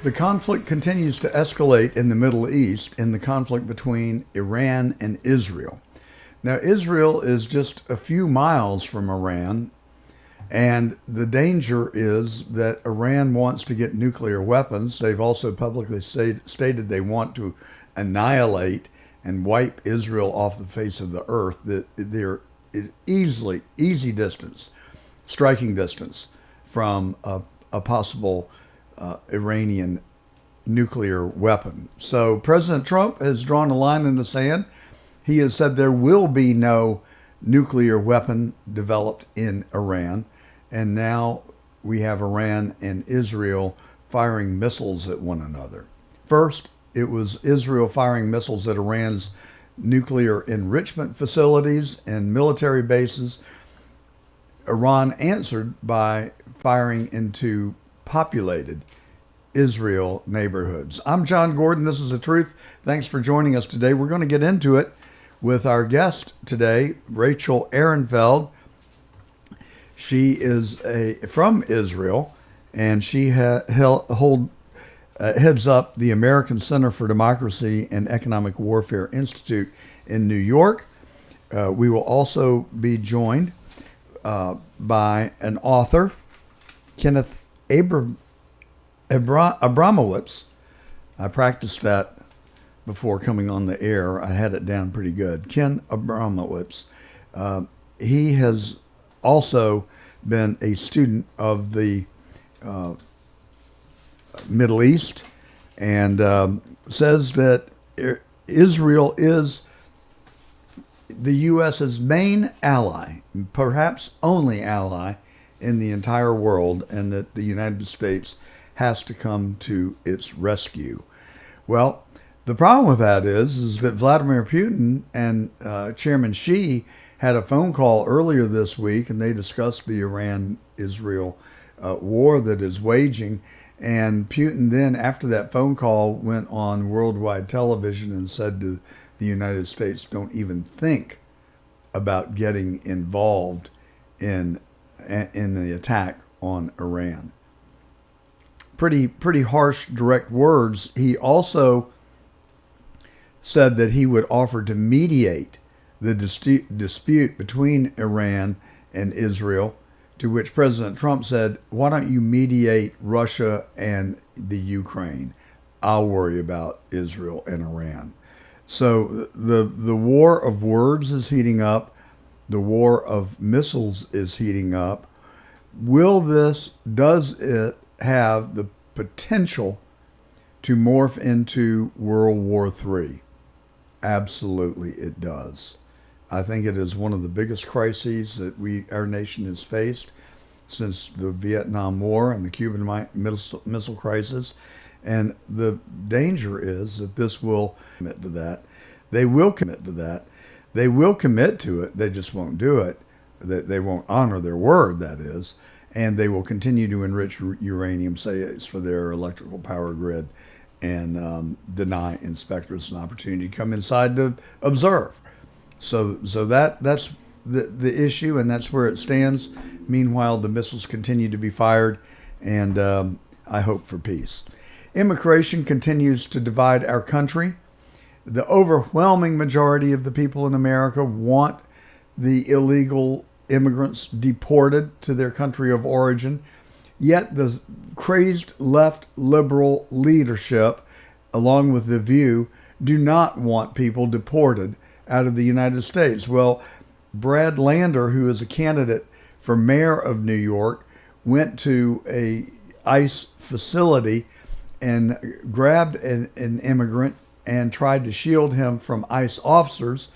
The conflict continues to escalate in the Middle East in the conflict between Iran and Israel. Now, Israel is just a few miles from Iran, and the danger is that Iran wants to get nuclear weapons. They've also publicly stated they want to annihilate and wipe Israel off the face of the earth. That they're easy distance, striking distance from a possible Iranian nuclear weapon. So President Trump has drawn a line in the sand. He has said there will be no nuclear weapon developed in Iran. And now we have Iran and Israel firing missiles at one another. First, it was Israel firing missiles at Iran's nuclear enrichment facilities and military bases. Iran answered by firing into populated Israel neighborhoods. I'm John Gordon. This is The Truth. Thanks for joining us today. We're going to get into it with our guest today, Rachel Ehrenfeld. She is from Israel, and she heads up the American Center for Democracy and Economic Warfare Institute in New York. We will also be joined by an author, Kenneth Abramowitz. I practiced that before coming on the air. I had it down pretty good. Ken Abramowitz. He has also been a student of the Middle East and says that Israel is the U.S.'s main ally, perhaps only ally in the entire world, and that the United States has to come to its rescue. Well, the problem with that is that Vladimir Putin and Chairman Xi had a phone call earlier this week, and they discussed the Iran-Israel war that is waging. And Putin then, after that phone call, went on worldwide television and said to the United States, don't even think about getting involved in the attack on Iran. Pretty harsh, direct words. He also said that he would offer to mediate the dispute between Iran and Israel, to which President Trump said, why don't you mediate Russia and the Ukraine? I'll worry about Israel and Iran. So the war of words is heating up. The war of missiles is heating up. Does it have the potential to morph into World War III? Absolutely it does. I think it is one of the biggest crises that our nation has faced since the Vietnam War and the Cuban Missile Crisis. And the danger is that this will commit to that. They will commit to that. They will commit to it. They just won't do it. They won't honor their word, that is. And they will continue to enrich uranium, say it's for their electrical power grid, and deny inspectors an opportunity to come inside to observe. So that's the issue, and that's where it stands. Meanwhile, the missiles continue to be fired, and I hope for peace. Immigration continues to divide our country. The overwhelming majority of the people in America want the illegal immigrants deported to their country of origin. Yet the crazed left liberal leadership, along with The View, do not want people deported out of the United States. Well, Brad Lander, who is a candidate for mayor of New York, went to a ICE facility and grabbed an immigrant and tried to shield him from ICE officers.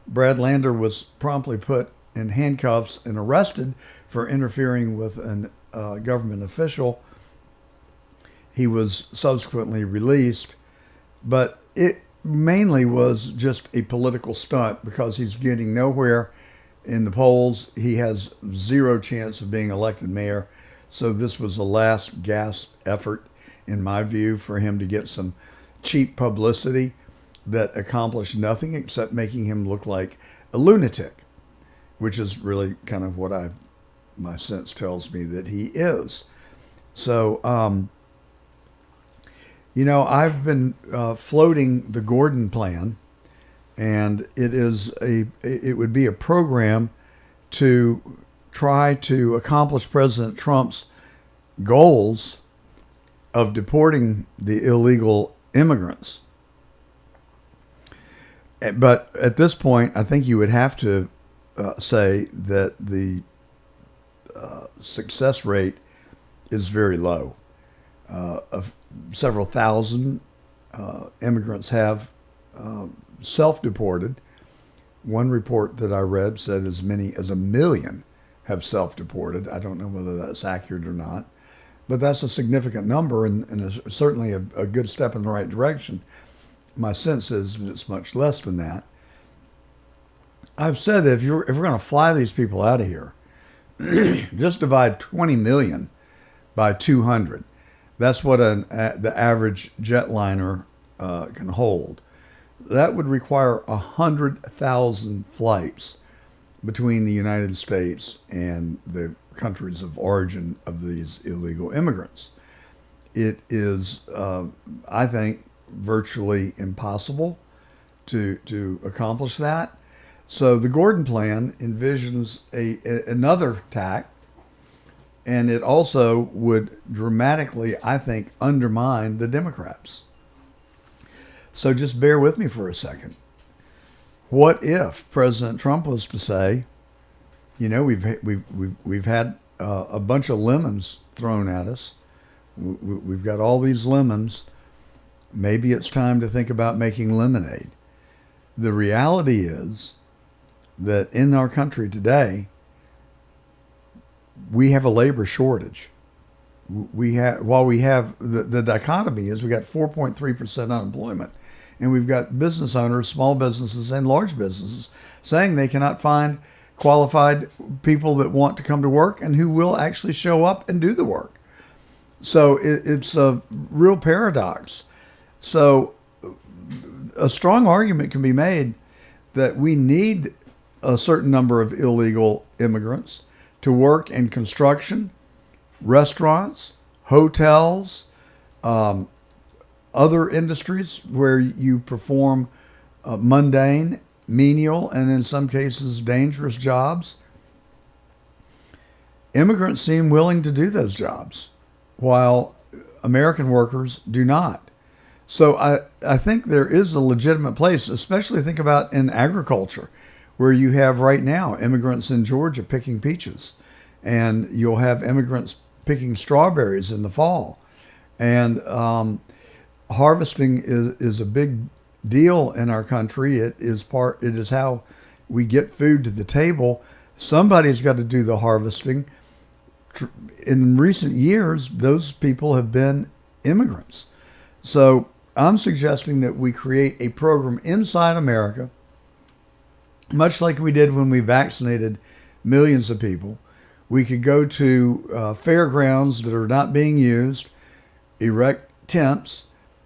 Brad Lander was promptly put in handcuffs and arrested for interfering with a government official. He was subsequently released, but it mainly was just a political stunt because he's getting nowhere in the polls. He has zero chance of being elected mayor. So this was a last gasp effort, in my view, for him to get some cheap publicity that accomplished nothing except making him look like a lunatic, which is really kind of what my sense tells me that he is. So I've been floating the Gordon Plan, and it would be a program to try to accomplish President Trump's goals of deporting the illegal immigrants. But at this point, I think you would have to say that the success rate is very low. Several thousand immigrants have self-deported. One report that I read said as many as 1 million have self-deported. I don't know whether that's accurate or not, but that's a significant number and certainly a good step in the right direction. My sense is that it's much less than that. I've said that if we're going to fly these people out of here, just divide 20 million by 200. That's what the average jetliner can hold. That would require 100,000 flights between the United States and the countries of origin of these illegal immigrants. It is, I think, virtually impossible to accomplish that. So the Gordon Plan envisions another tack, and it also would dramatically, I think, undermine the Democrats. So just bear with me for a second. What if President Trump was to say, we've had a bunch of lemons thrown at us. We've got all these lemons. Maybe it's time to think about making lemonade. The reality is that in our country today, we have a labor shortage. While we have the dichotomy is we got 4.3% unemployment, and we've got business owners, small businesses and large businesses, saying they cannot find qualified people that want to come to work and who will actually show up and do the work. So it's a real paradox. So a strong argument can be made that we need a certain number of illegal immigrants to work in construction, restaurants, hotels, other industries where you perform mundane, menial, and in some cases dangerous jobs. Immigrants seem willing to do those jobs, while American workers do not. So I think there is a legitimate place, especially think about in agriculture, where you have right now immigrants in Georgia picking peaches, and you'll have immigrants picking strawberries in the fall. And harvesting is a big deal in our country. It is how we get food to the table. Somebody's got to do the harvesting. In recent years, those people have been immigrants. So I'm suggesting that we create a program inside America, much like we did when we vaccinated millions of people. We could go to fairgrounds that are not being used, erect tents,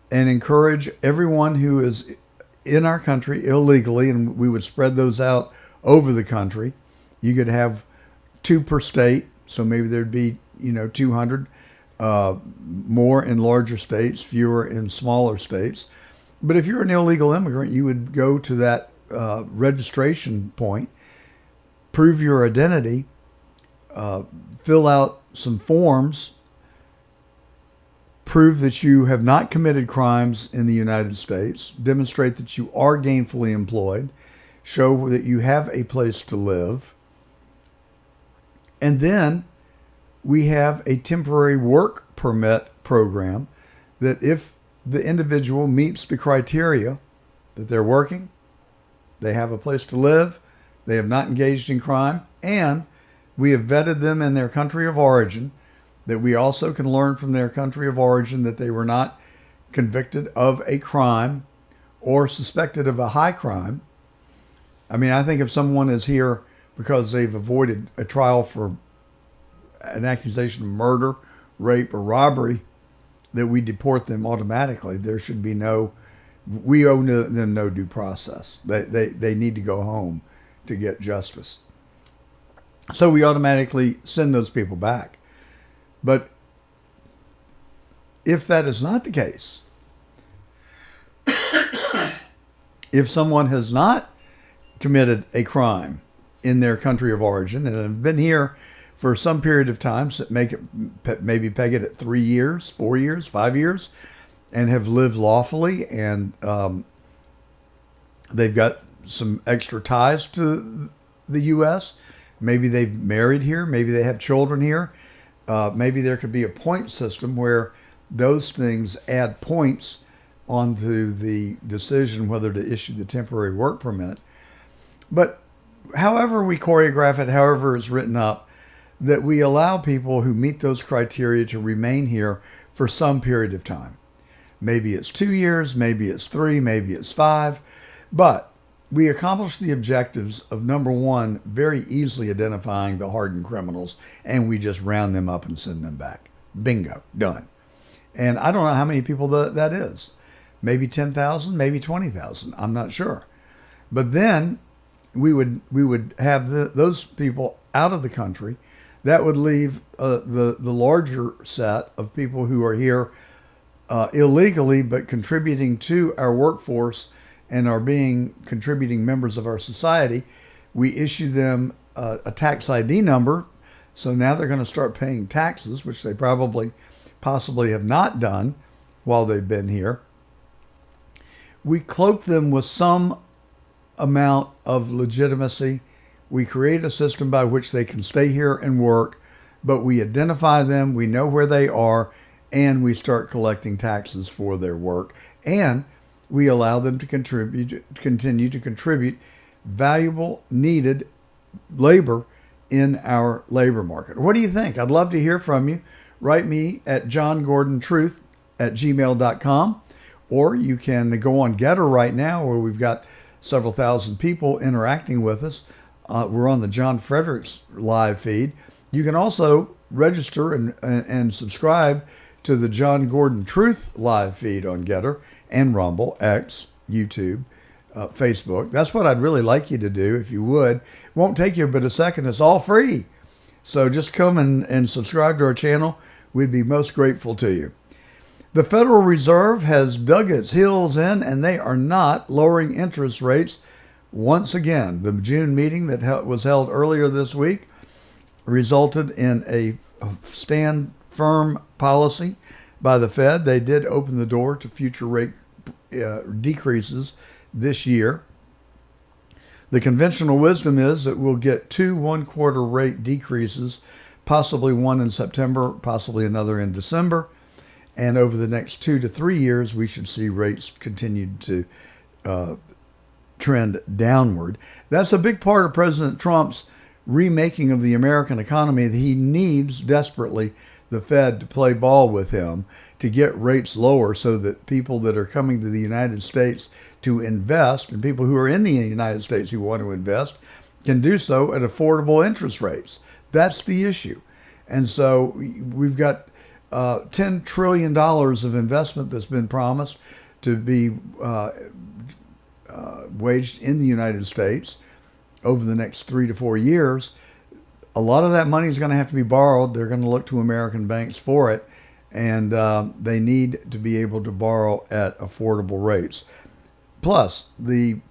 and encourage everyone who is in our country illegally, and we would spread those out over the country. You could have 2 per state, so maybe there'd be 200 more in larger states, fewer in smaller states. But if you're an illegal immigrant, you would go to that registration point, prove your identity, fill out some forms, prove that you have not committed crimes in the United States, demonstrate that you are gainfully employed, show that you have a place to live. And then we have a temporary work permit program that if the individual meets the criteria that they're working, they have a place to live, they have not engaged in crime, and we have vetted them in their country of origin, that we also can learn from their country of origin that they were not convicted of a crime or suspected of a high crime. I mean, I think if someone is here because they've avoided a trial for an accusation of murder, rape, or robbery, that we deport them automatically. There should be we owe them no due process. They need to go home to get justice. So we automatically send those people back. But if that is not the case, If someone has not committed a crime in their country of origin and have been here for some period of time, so maybe peg it at 3 years, 4 years, 5 years, and have lived lawfully, and they've got some extra ties to the U.S. Maybe they've married here. Maybe they have children here. Maybe there could be a point system where those things add points onto the decision whether to issue the temporary work permit. But however we choreograph it, however it's written up, that we allow people who meet those criteria to remain here for some period of time. Maybe it's 2 years, maybe it's 3, maybe it's 5, but we accomplish the objectives of, number one, very easily identifying the hardened criminals, and we just round them up and send them back. Bingo, done. And I don't know how many people that is. Maybe 10,000, maybe 20,000. I'm not sure. But then we would have those people out of the country. That would leave the larger set of people who are here illegally but contributing to our workforce and are being contributing members of our society. We issue them a tax ID number. So now they're going to start paying taxes, which they possibly have not done while they've been here. We cloak them with some amount of legitimacy. We create a system by which they can stay here and work, but we identify them, we know where they are, and we start collecting taxes for their work. And we allow them to continue to contribute valuable, needed labor in our labor market. What do you think? I'd love to hear from you. Write me at johngordontruth@gmail.com, or you can go on Getter right now, where we've got several thousand people interacting with us. We're on the John Fredericks live feed. You can also register and subscribe to the John Gordon Truth live feed on Getter and Rumble, X, YouTube, Facebook. That's what I'd really like you to do, if you would. It won't take you but a second. It's all free. So just come and subscribe to our channel. We'd be most grateful to you. The Federal Reserve has dug its heels in, and they are not lowering interest rates once again. The June meeting that was held earlier this week resulted in a stand firm policy by the Fed. They did open the door to future rate decreases this year. The conventional wisdom is that we'll get 2 1/4 rate decreases, possibly one in September, possibly another in December. And over the next 2 to 3 years, we should see rates continue to trend downward. That's a big part of President Trump's remaking of the American economy. That he needs desperately the Fed to play ball with him to get rates lower, so that people that are coming to the United States to invest, and people who are in the United States who want to invest, can do so at affordable interest rates. That's the issue. And so we've got $10 trillion of investment that's been promised to be waged in the United States over the next 3 to 4 years. A lot of that money is going to have to be borrowed. They're going to look to American banks for it, and they need to be able to borrow at affordable rates. Plus, the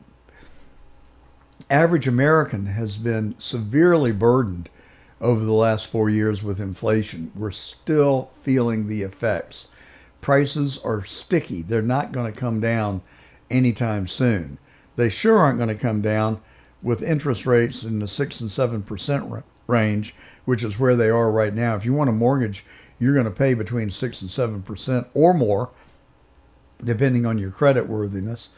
average American has been severely burdened over the last 4 years with inflation. We're still feeling the effects. Prices are sticky. They're not going to come down anytime soon. They sure aren't going to come down with interest rates in the 6 and 7% range, which is where they are right now. If you want a mortgage, you're going to pay between 6 and 7% or more, depending on your credit worthiness.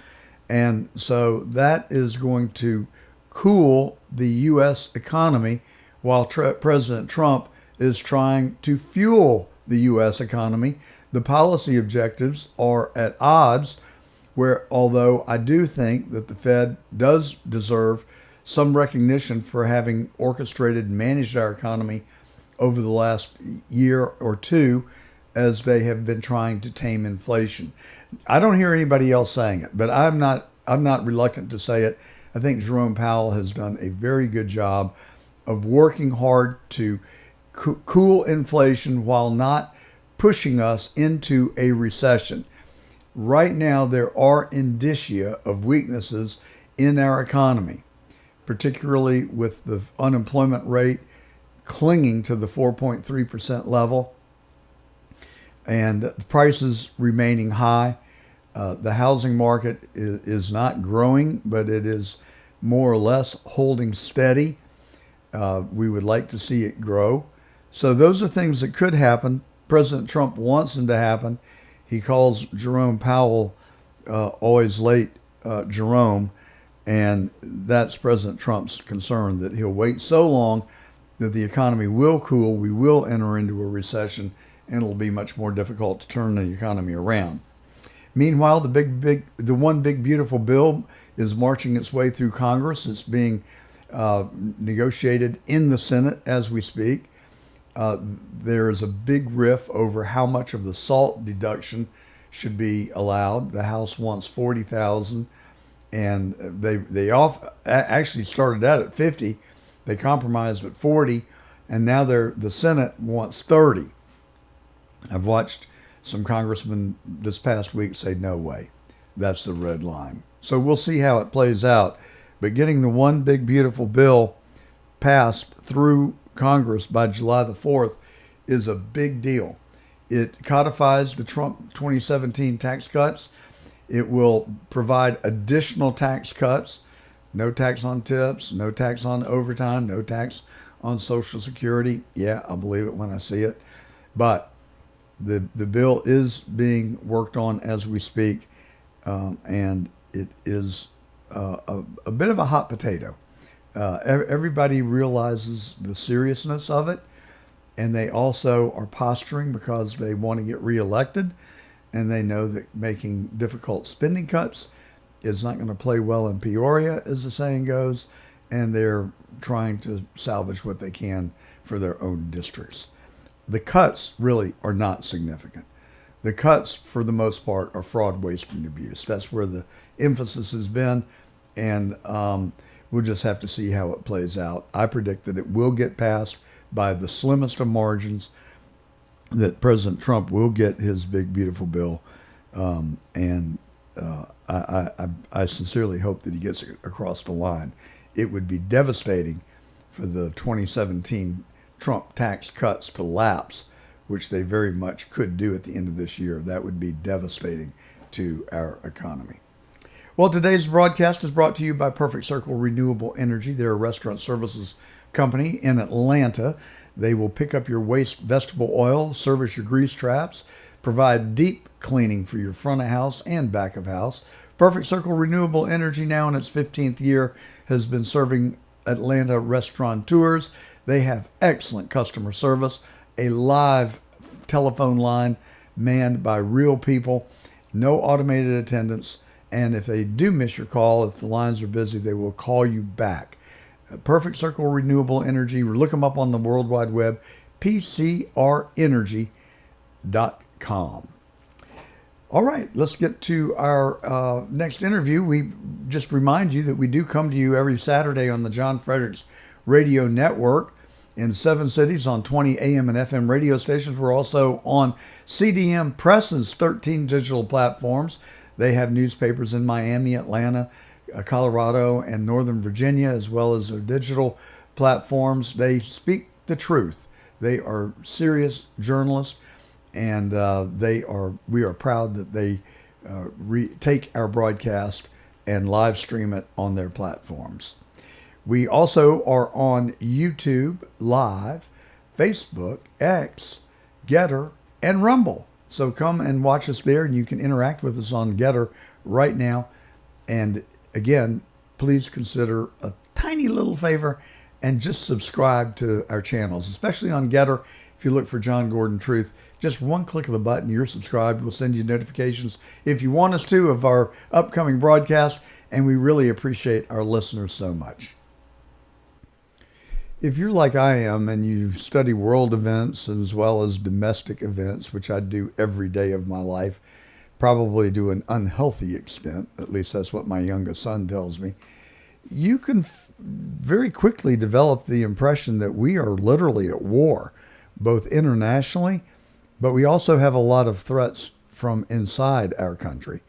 And so that is going to cool the U.S. economy, while President Trump is trying to fuel the U.S. economy. The policy objectives are at odds, where although I do think that the Fed does deserve some recognition for having orchestrated and managed our economy over the last year or two, as they have been trying to tame inflation. I don't hear anybody else saying it, but I'm not reluctant to say it. I think Jerome Powell has done a very good job of working hard to cool inflation while not pushing us into a recession. right now there are indicia of weaknesses in our economy, particularly with the unemployment rate clinging to the 4.3% level and the prices remaining high. The housing market is not growing, but it is more or less holding steady. We would like to see it grow. So those are things that could happen. President Trump wants them to happen. He calls Jerome Powell always late Jerome, and that's President Trump's concern, that he'll wait so long that the economy will cool, we will enter into a recession, and it'll be much more difficult to turn the economy around. Meanwhile, the one big beautiful bill is marching its way through Congress. It's being negotiated in the Senate as we speak. There is a big riff over how much of the SALT deduction should be allowed. The House wants 40,000, and they actually started out at 50. They compromised at 40, and now the Senate wants 30. I've watched some congressmen this past week say, no way, that's the red line. So we'll see how it plays out. But getting the one big beautiful bill passed through Congress by July the 4th is a big deal. It codifies the Trump 2017 tax cuts. It will provide additional tax cuts. No tax on tips, no tax on overtime, no tax on Social Security. Yeah, I'll believe it when I see it. But the bill is being worked on as we speak, and it is a bit of a hot potato. Everybody realizes the seriousness of it, and they also are posturing because they want to get reelected, and they know that making difficult spending cuts is not going to play well in Peoria, as the saying goes, and they're trying to salvage what they can for their own districts. The cuts really are not significant. The cuts, for the most part, are fraud, waste, and abuse. That's where the emphasis has been, and we'll just have to see how it plays out. I predict that it will get passed by the slimmest of margins, that President Trump will get his big, beautiful bill, and I sincerely hope that he gets it across the line. It would be devastating for the 2017 Trump tax cuts to lapse, which they very much could do at the end of this year. That would be devastating to our economy. Well, today's broadcast is brought to you by Perfect Circle Renewable Energy. They're a restaurant services company in Atlanta. They will pick up your waste vegetable oil, service your grease traps, provide deep cleaning for your front of house and back of house. Perfect Circle Renewable Energy, now in its 15th year, has been serving Atlanta restaurateurs. They have excellent customer service, a live telephone line manned by real people, no automated attendants, and if they do miss your call, if the lines are busy, they will call you back. Perfect Circle Renewable Energy, look them up on the World Wide Web, pcrenergy.com. All right, let's get to our next interview. We just remind you that we do come to you every Saturday on the John Fredericks Radio Network in 7 cities on 20 AM and FM radio stations. We're also on CDM Press's 13 digital platforms. They have newspapers in Miami, Atlanta, Colorado, and Northern Virginia, as well as their digital platforms. They speak the truth. They are serious journalists, and we are proud that they take our broadcast and live stream it on their platforms. We also are on YouTube Live, Facebook, X, Getter, and Rumble. So come and watch us there, and you can interact with us on Getter right now. And again, please consider a tiny little favor and just subscribe to our channels, especially on Getter. If you look for John Gordon Truth, just one click of the button, you're subscribed. We'll send you notifications if you want us to of our upcoming broadcast, and we really appreciate our listeners so much. If you're like I am and you study world events as well as domestic events, which I do every day of my life, probably to an unhealthy extent, at least that's what my youngest son tells me, you can very quickly develop the impression that we are literally at war, both internationally, but we also have a lot of threats from inside our country.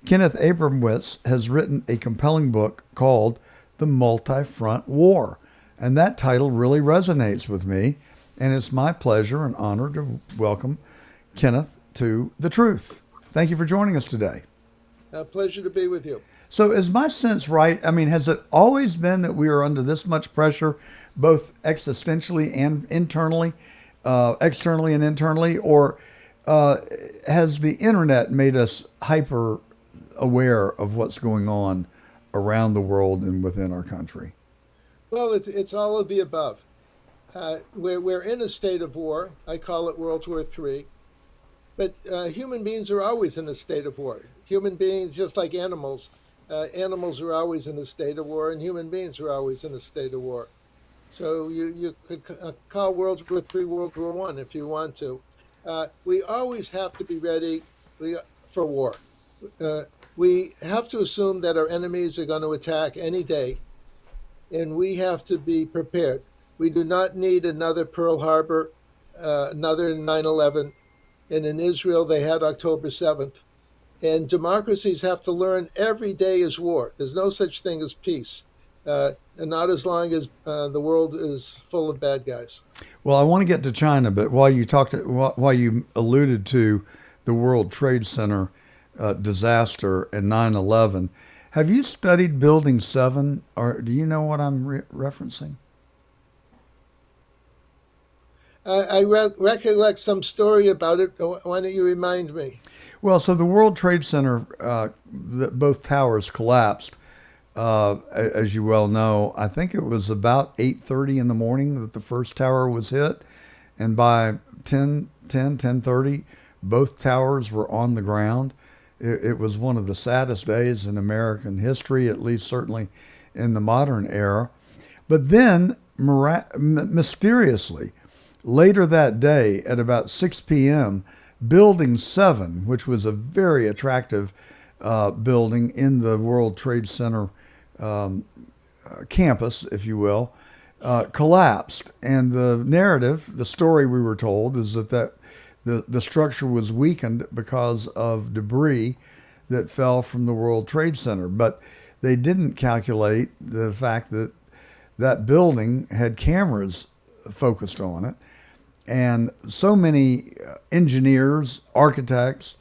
Kenneth Abramowitz has written a compelling book called The Multifront War, and that title really resonates with me, and it's my pleasure and honor to welcome Kenneth to The Truth. Thank you for joining us today. A pleasure to be with you. So is my sense right? I mean, has it always been that we are under this much pressure, both existentially and internally, externally and internally, or has the internet made us hyper aware of what's going on around the world and within our country? Well, it's all of the above. We're in a state of war. I call it World War III. But human beings are always in a state of war. Human beings, just like animals, animals are always in a state of war, and human beings are always in a state of war. So you could call World War III World War I if you want to. We always have to be ready for war. We have to assume that our enemies are going to attack any day, and we have to be prepared. We do not need another Pearl Harbor, another 9/11. And in Israel, they had October 7th. And democracies have to learn every day is war. There's no such thing as peace, and not as long as the world is full of bad guys. Well, I want to get to China, but while you alluded to the World Trade Center disaster and 9/11, have you studied Building 7, or do you know what I'm referencing? I recollect some story about it. Why don't you remind me? Well, so the World Trade Center, both towers collapsed, as you well know. I think it was about 8:30 in the morning that the first tower was hit. And by 10:30, both towers were on the ground. It was one of the saddest days in American history, at least certainly in the modern era. But then, mysteriously, later that day at about 6 p.m., Building 7, which was a very attractive building in the World Trade Center campus, if you will, collapsed. And the narrative, the story we were told, is that the structure was weakened because of debris that fell from the World Trade Center. But they didn't calculate the fact that that building had cameras focused on it. And so many engineers, architects,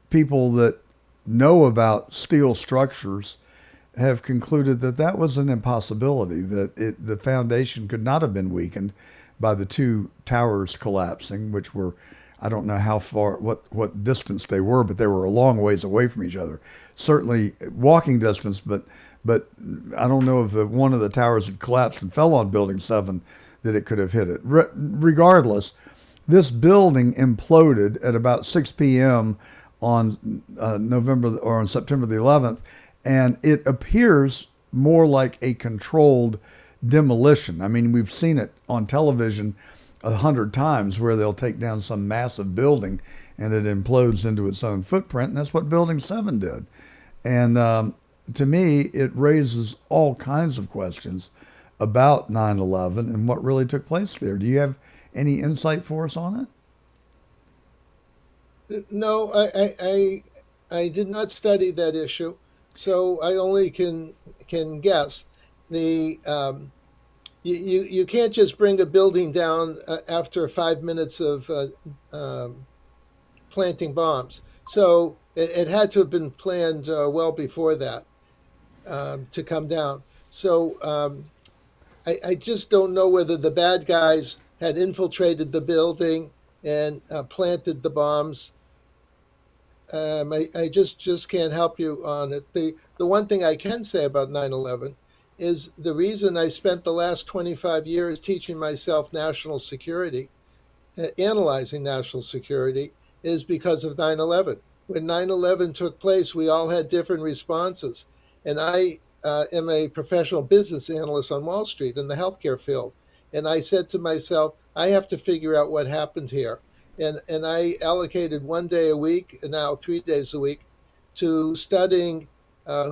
people that know about steel structures have concluded that that was an impossibility, that the foundation could not have been weakened by the two towers collapsing, which were, I don't know how far, what distance they were, but they were a long ways away from each other. Certainly walking distance, but I don't know if one of the towers had collapsed and fell on Building 7, that it could have hit it. Regardless, this building imploded at about 6 p.m. on September the 11th, and it appears more like a controlled demolition. I mean, we've seen it on television 100 times where they'll take down some massive building and it implodes into its own footprint, and that's what Building 7 did. And to me, it raises all kinds of questions about 9/11 and what really took place there. Do you have any insight for us on it? No, I did not study that issue, so I only can guess. You can't just bring a building down after 5 minutes of planting bombs. So it had to have been planned well before that to come down. So I just don't know whether the bad guys had infiltrated the building and planted the bombs. I just can't help you on it. The one thing I can say about 9/11 is the reason I spent the last 25 years teaching myself national security, analyzing national security, is because of 9/11. When 9/11 took place, we all had different responses. And I am a professional business analyst on Wall Street in the healthcare field. And I said to myself, I have to figure out what happened here. And I allocated 1 day a week, and now 3 days a week, to studying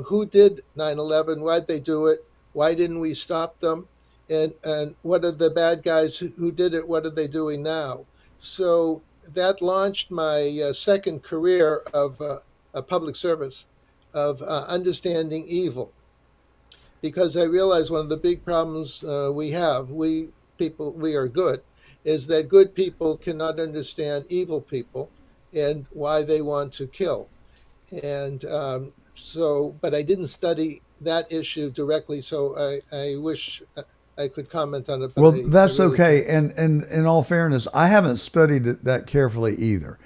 who did 9/11, why'd they do it, why didn't we stop them, and what are the bad guys who did it, what are they doing now? So that launched my second career of a public service, of understanding evil, because I realized one of the big problems we people, we are good, is that good people cannot understand evil people and why they want to kill. And but I didn't study that issue directly, so I wish I could comment on it, but Well, I that's really okay. can't. And in all fairness, I haven't studied it that carefully either.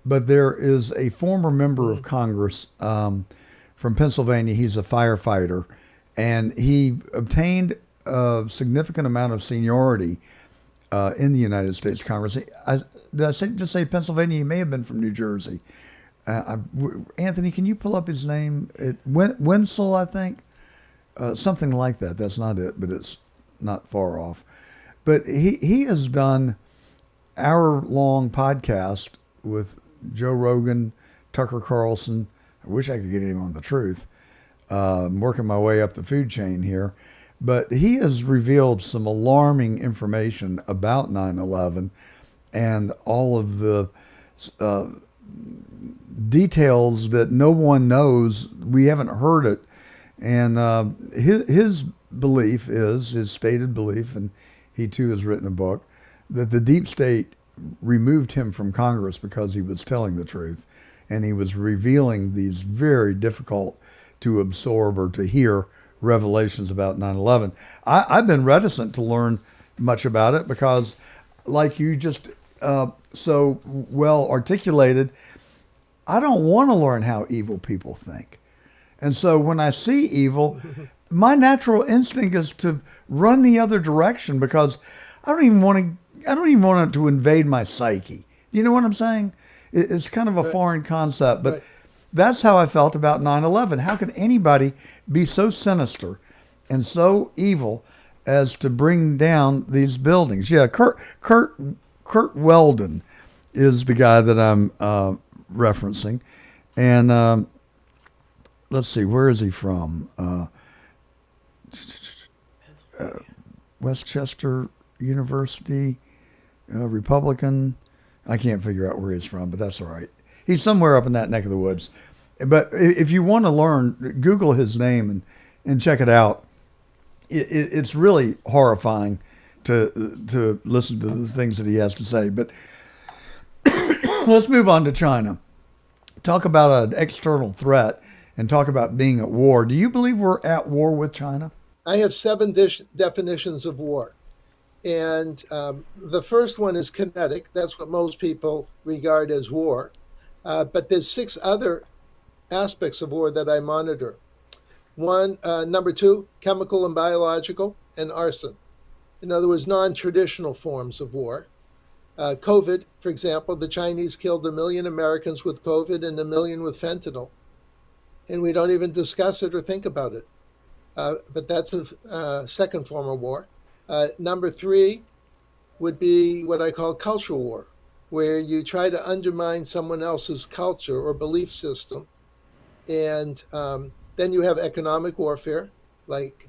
But there is a former member of Mm. Congress from Pennsylvania. He's a firefighter, and he obtained a significant amount of seniority in the United States Congress. Did I just say Pennsylvania? He may have been from New Jersey. Anthony, can you pull up his name? Wenzel, I think. Something like that. That's not it, but it's not far off. But he has done hour-long podcast with Joe Rogan, Tucker Carlson. I wish I could get him on the truth. I'm working my way up the food chain here. But he has revealed some alarming information about 9/11 and all of the uh, details that no one knows. We haven't heard it. And his belief is, his stated belief, and he too has written a book, that the deep state removed him from Congress because he was telling the truth. And he was revealing these very difficult to absorb or to hear revelations about 9/11. I've been reticent to learn much about it because, like you just so well articulated, I don't want to learn how evil people think. And so when I see evil, my natural instinct is to run the other direction because I don't even want it to invade my psyche. You know what I'm saying? It's kind of a Right, foreign concept, but right. that's how I felt about 9/11. How could anybody be so sinister and so evil as to bring down these buildings? Yeah, Kurt Weldon is the guy that I'm referencing, and let's see, where is he from? Westchester University, Republican. I can't figure out where he's from, but that's all right. He's somewhere up in that neck of the woods. But if you want to learn, Google his name and check it out. It's really horrifying to listen to the things that he has to say. But let's move on to China. Talk about an external threat and talk about being at war. Do you believe we're at war with China? I have seven definitions of war. And the first one is kinetic. That's what most people regard as war. But there's six other aspects of war that I monitor. Number two, chemical and biological, and arson. In other words, non-traditional forms of war. COVID, for example, the Chinese killed 1 million Americans with COVID and 1 million with fentanyl. And we don't even discuss it or think about it. But that's a second form of war. Number three would be what I call cultural war, where you try to undermine someone else's culture or belief system. And then you have economic warfare, like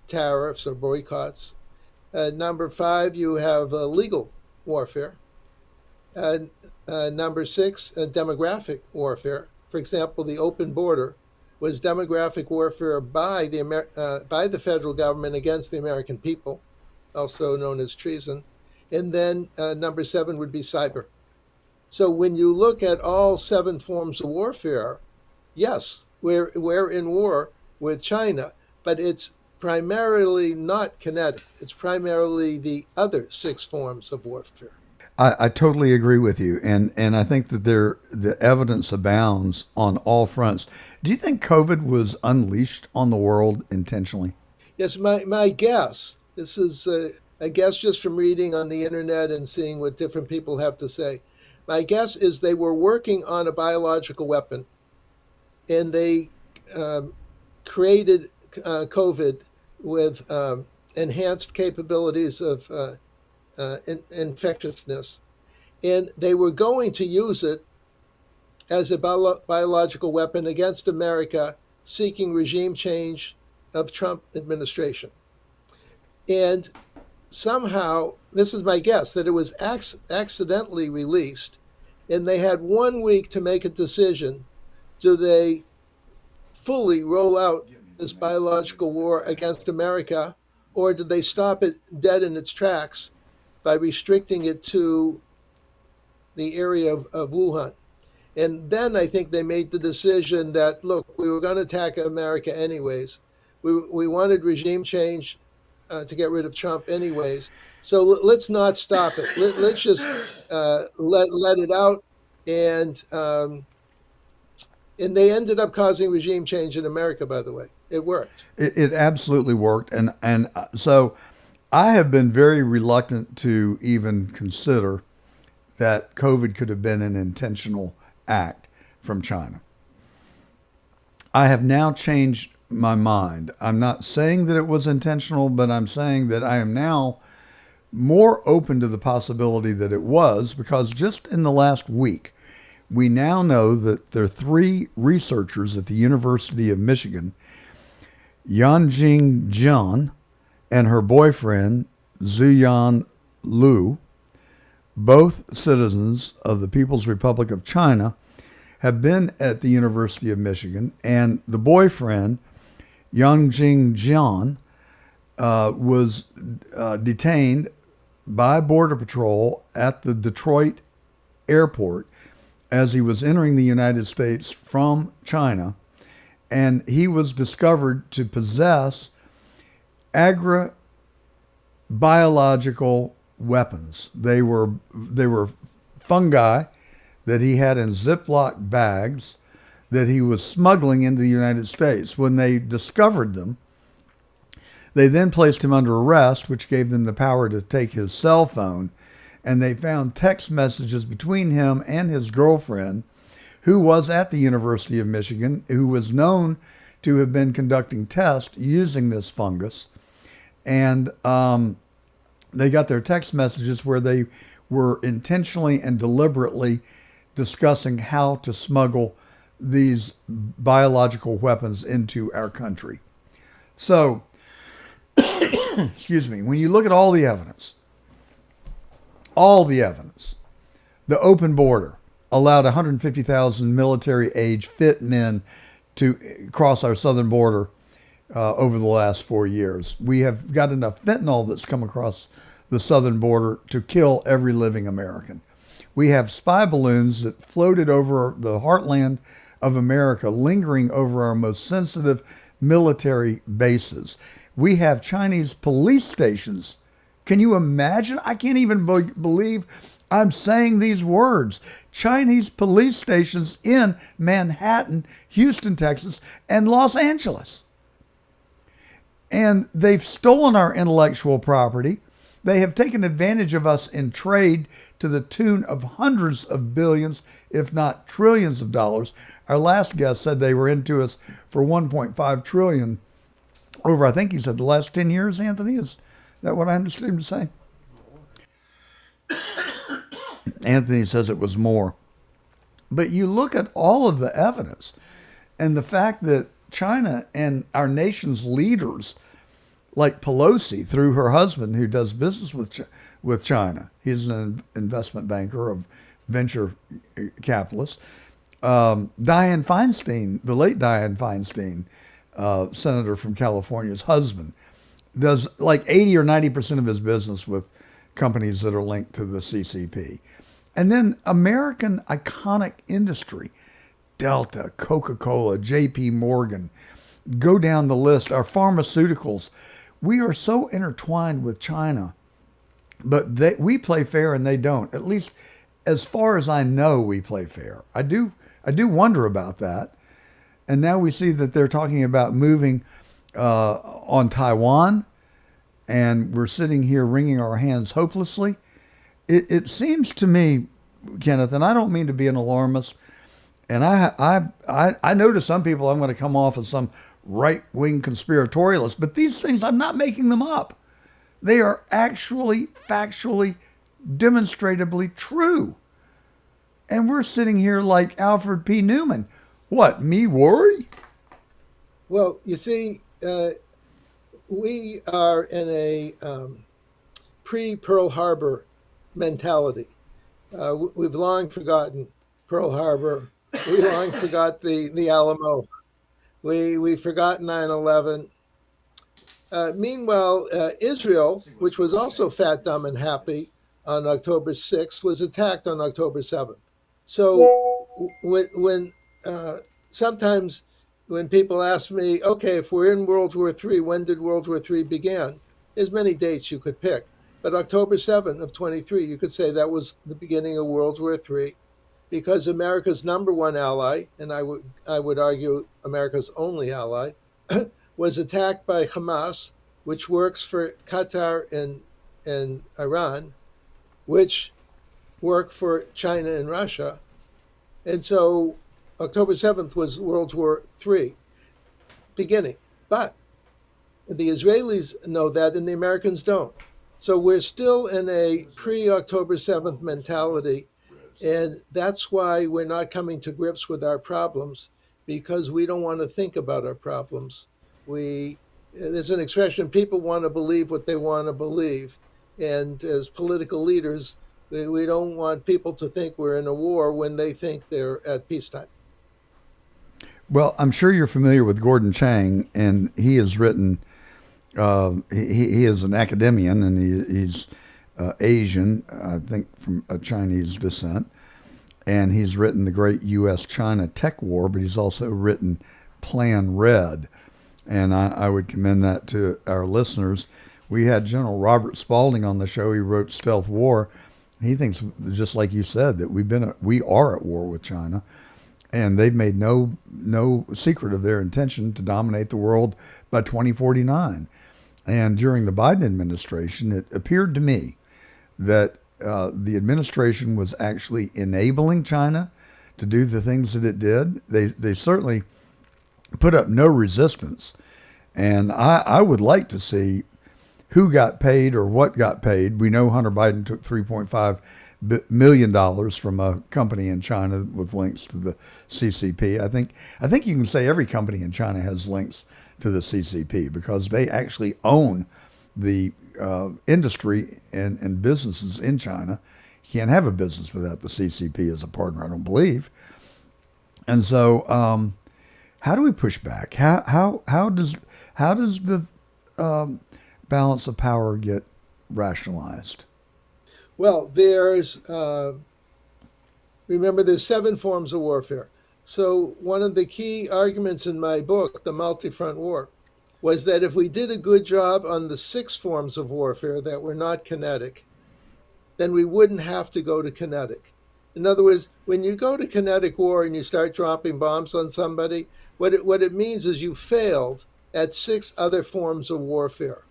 tariffs or boycotts. Number five, you have legal warfare. Number six, demographic warfare. For example, the open border was demographic warfare by the federal government against the American people, also known as treason. And then number seven would be cyber. So when you look at all seven forms of warfare, yes, we're in war with China, but it's primarily not kinetic. It's primarily the other six forms of warfare. I totally agree with you, and I think that the evidence abounds on all fronts. Do you think COVID was unleashed on the world intentionally? Yes, my guess, this is a guess just from reading on the internet and seeing what different people have to say. My guess is they were working on a biological weapon, and they created COVID with enhanced capabilities of infectiousness. And they were going to use it as a biological weapon against America seeking regime change of Trump administration. And somehow, this is my guess, that it was accidentally released and they had 1 week to make a decision. Do they fully roll out this biological war against America, or do they stop it dead in its tracks by restricting it to the area of Wuhan? And then I think they made the decision that, look, we were going to attack America anyways. We wanted regime change to get rid of Trump anyways. So let's not stop it. Let's just let it out. And they ended up causing regime change in America, by the way. It worked. It absolutely worked. And so I have been very reluctant to even consider that COVID could have been an intentional act from China. I have now changed my mind. I'm not saying that it was intentional, but I'm saying that I am now more open to the possibility that it was, because just in the last week, we now know that there are 3 researchers at the University of Michigan, Yanjing Jian and her boyfriend, Zuyan Liu, both citizens of the People's Republic of China, have been at the University of Michigan, and the boyfriend, Yanjing Jian, was detained by Border Patrol at the Detroit airport as he was entering the United States from China, and he was discovered to possess agribiological weapons. They were fungi that he had in Ziploc bags that he was smuggling into the United States. When they discovered them, they then placed him under arrest, which gave them the power to take his cell phone. And they found text messages between him and his girlfriend, who was at the University of Michigan, who was known to have been conducting tests using this fungus. And they got their text messages where they were intentionally and deliberately discussing how to smuggle these biological weapons into our country. So, excuse me, when you look at all the evidence, the open border allowed 150,000 military-age fit men to cross our southern border over the last 4 years. We have got enough fentanyl that's come across the southern border to kill every living American. We have spy balloons that floated over the heartland of America, lingering over our most sensitive military bases. We have Chinese police stations. Can you imagine? I can't even believe I'm saying these words. Chinese police stations in Manhattan, Houston, Texas, and Los Angeles. And they've stolen our intellectual property. They have taken advantage of us in trade to the tune of hundreds of billions, if not trillions of dollars. Our last guest said they were into us for 1.5 trillion over, I think he said, the last 10 years, Anthony. Is that what I understood him to say? Anthony says it was more. But you look at all of the evidence and the fact that China and our nation's leaders, like Pelosi, through her husband who does business with China, he's an investment banker, a venture capitalist. Dianne Feinstein, the late Dianne Feinstein, senator from California's husband, does like 80 or 90% of his business with companies that are linked to the CCP. And then American iconic industry, Delta, Coca-Cola, JP Morgan, go down the list, our pharmaceuticals. We are so intertwined with China, but we play fair and they don't. At least as far as I know, we play fair. I do wonder about that. And now we see that they're talking about moving on Taiwan, and we're sitting here wringing our hands hopelessly. It seems to me, Kenneth, and I don't mean to be an alarmist, and I know to some people I'm going to come off as some right-wing conspiratorialist, but these things, I'm not making them up. They are actually, factually, demonstratively true. And we're sitting here like Alfred P. Newman. What, me worry? Well, you see, we are in a pre-Pearl Harbor mentality. We've long forgotten Pearl Harbor. We long forgot the Alamo. We forgot 9/11. Meanwhile, Israel, which was also fat, dumb, and happy on October 6th, was attacked on October 7th. So when sometimes when people ask me, okay, if we're in World War III, when did World War III begin? There's many dates you could pick, but October 7th of 23, you could say that was the beginning of World War III, because America's number one ally, and I would argue America's only ally, was attacked by Hamas, which works for Qatar and Iran, which work for China and Russia. And so October 7th was World War III beginning. But the Israelis know that and the Americans don't. So we're still in a pre-October 7th mentality. And that's why we're not coming to grips with our problems, because we don't want to think about our problems. There's an expression, people want to believe what they want to believe. And as political leaders, we don't want people to think we're in a war when they think they're at peacetime. Well, I'm sure you're familiar with Gordon Chang, and he has written. He is an academician, and he's Asian, I think, from a Chinese descent, and he's written the Great U.S.-China Tech War, but he's also written Plan Red, and I would commend that to our listeners. We had General Robert Spalding on the show. He wrote Stealth War. He thinks, just like you said, that we are at war with China, and they've made no secret of their intention to dominate the world by 2049. And during the Biden administration, it appeared to me that the administration was actually enabling China to do the things that it did. They certainly put up no resistance. And I would like to see who got paid or what got paid. We know Hunter Biden took $3.5 million from a company in China with links to the CCP. I think you can say every company in China has links to the CCP because they actually own the industry and businesses in China. You can't have a business without the CCP as a partner, I don't believe. And so, how do we push back? How does the balance of power get rationalized? Well, remember, there's 7 forms of warfare. So one of the key arguments in my book, The Multifront War, was that if we did a good job on the 6 forms of warfare that were not kinetic, then we wouldn't have to go to kinetic. In other words, when you go to kinetic war and you start dropping bombs on somebody, what it means is you failed at 6 other forms of warfare,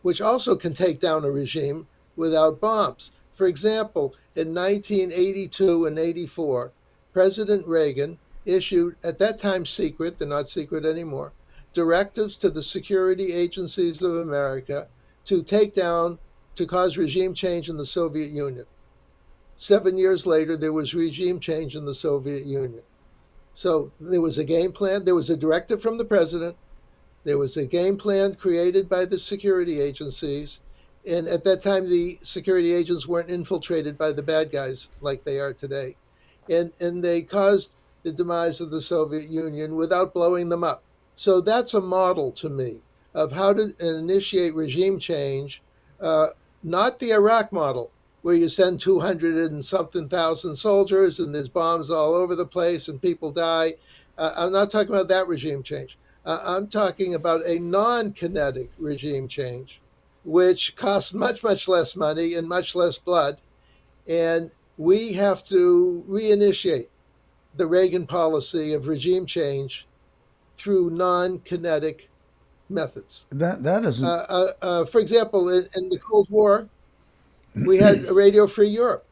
which also can take down a regime without bombs. For example, in 1982 and 84, President Reagan issued, at that time secret, they're not secret anymore, directives to the security agencies of America to cause regime change in the Soviet Union. 7 years later, there was regime change in the Soviet Union. So there was a game plan, there was a directive from the president, there was a game plan created by the security agencies, and at that time, the security agents weren't infiltrated by the bad guys like they are today. And they caused the demise of the Soviet Union without blowing them up. So that's a model to me of how to initiate regime change, not the Iraq model, where you send 200 and something thousand soldiers and there's bombs all over the place and people die. I'm not talking about that regime change. I'm talking about a non-kinetic regime change, which costs much, much less money and much less blood. And we have to reinitiate the Reagan policy of regime change through non-kinetic methods. That isn't. For example, in the Cold War, we had a Radio-Free Europe.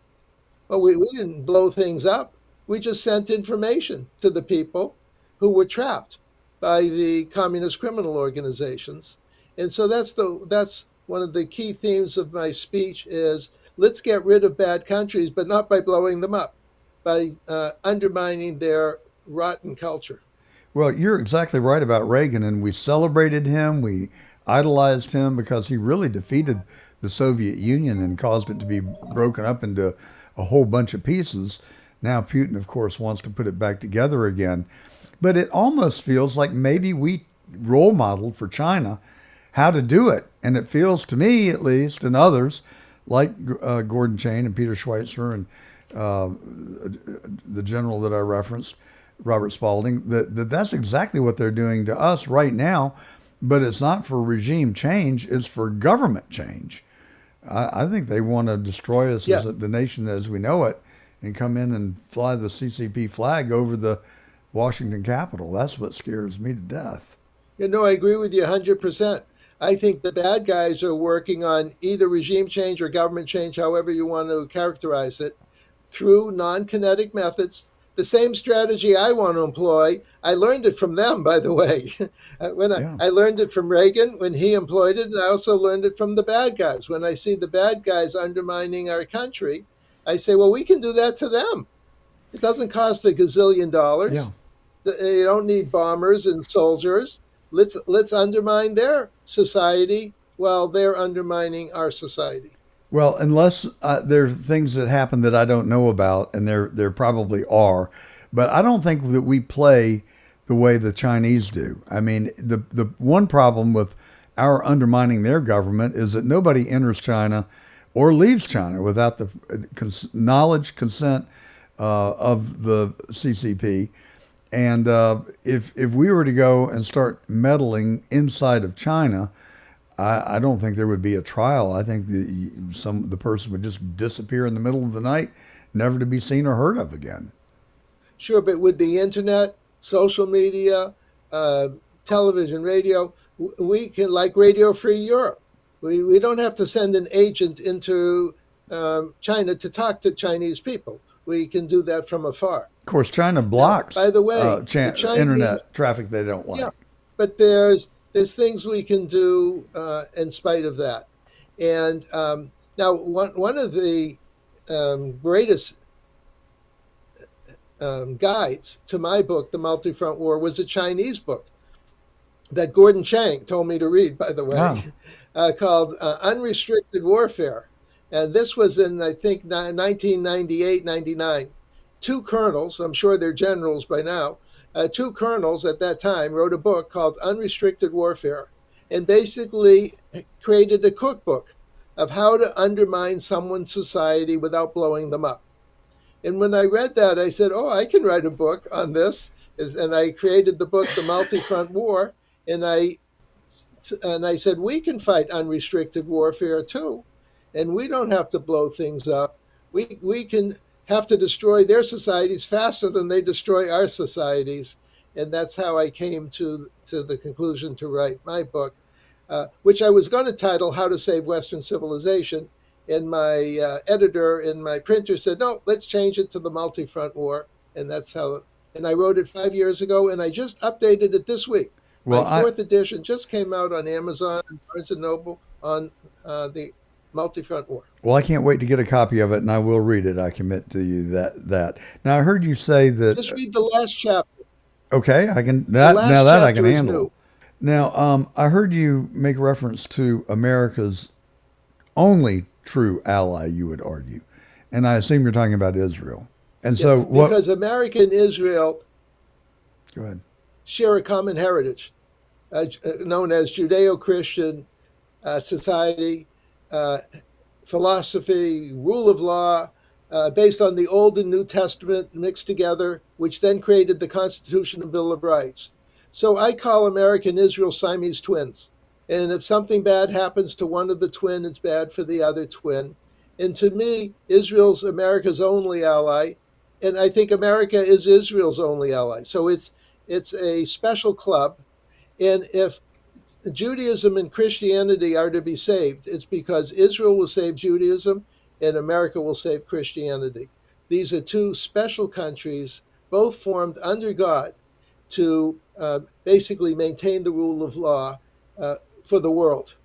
Well, we didn't blow things up. We just sent information to the people who were trapped by the communist criminal organizations. And so that's one of the key themes of my speech is let's get rid of bad countries, but not by blowing them up, by undermining their rotten culture. Well, you're exactly right about Reagan, and we celebrated him. We idolized him because he really defeated the Soviet Union and caused it to be broken up into a whole bunch of pieces. Now Putin, of course, wants to put it back together again. But it almost feels like maybe we role modeled for China how to do it. And it feels to me, at least, and others, like Gordon Chang and Peter Schweitzer and the general that I referenced, Robert Spalding, that's exactly what they're doing to us right now. But it's not for regime change, it's for government change. I think they want to destroy us as the nation as we know it and come in and fly the CCP flag over the Washington Capitol. That's what scares me to death. I agree with you 100%. I think the bad guys are working on either regime change or government change, however you want to characterize it, through non-kinetic methods. The same strategy I want to employ, I learned it from them, by the way. I learned it from Reagan when he employed it, and I also learned it from the bad guys. When I see the bad guys undermining our country, I say, well, we can do that to them. It doesn't cost $1 gazillion. Yeah. You don't need bombers and soldiers. Let's undermine their society while they're undermining our society. Well, unless there are things that happen that I don't know about, and there probably are, but I don't think that we play the way the Chinese do. I mean, the one problem with our undermining their government is that nobody enters China or leaves China without the knowledge, consent of the CCP. And if we were to go and start meddling inside of China, I don't think there would be a trial. I think the person would just disappear in the middle of the night, never to be seen or heard of again. Sure, but with the internet, social media, television, radio, we can, like Radio Free Europe, we don't have to send an agent into China to talk to Chinese people. We can do that from afar. Of course, China blocks, by the way, the Chinese, internet traffic they don't like. Yeah, but there's things we can do in spite of that. And now one of the greatest guides to my book, The Multifront War, was a Chinese book that Gordon Chang told me to read, by the way, called Unrestricted Warfare. And this was in, I think, 1998, 99. Two colonels, I'm sure they're generals by now, two colonels at that time wrote a book called Unrestricted Warfare and basically created a cookbook of how to undermine someone's society without blowing them up. And when I read that, I said, I can write a book on this. And I created the book, The Multifront War. And I said, we can fight unrestricted warfare too. And we don't have to blow things up. We can have to destroy their societies faster than they destroy our societies. And that's how I came to the conclusion to write my book, which I was going to title How to Save Western Civilization. And my editor and my printer said, no, let's change it to The Multifront War. And that's how, and I wrote it 5 years ago, and I just updated it this week. Well, my fourth edition just came out on Amazon and Barnes & Noble on the Multifront War. Well, I can't wait to get a copy of it, and I will read it. I commit to you that. Now, I heard you say that. Just read the last chapter. Okay, I can. That I can handle. New. Now, I heard you make reference to America's only true ally, you would argue, and I assume you're talking about Israel. And so, because America and Israel, go ahead, share a common heritage, known as Judeo-Christian society. Philosophy, rule of law, based on the Old and New Testament mixed together, which then created the Constitution and Bill of Rights. So I call America and Israel Siamese twins. And if something bad happens to one of the twin, it's bad for the other twin. And to me, Israel's America's only ally. And I think America is Israel's only ally. So it's a special club. And if Judaism and Christianity are to be saved, it's because Israel will save Judaism and America will save Christianity. These are two special countries, both formed under God to basically maintain the rule of law for the world.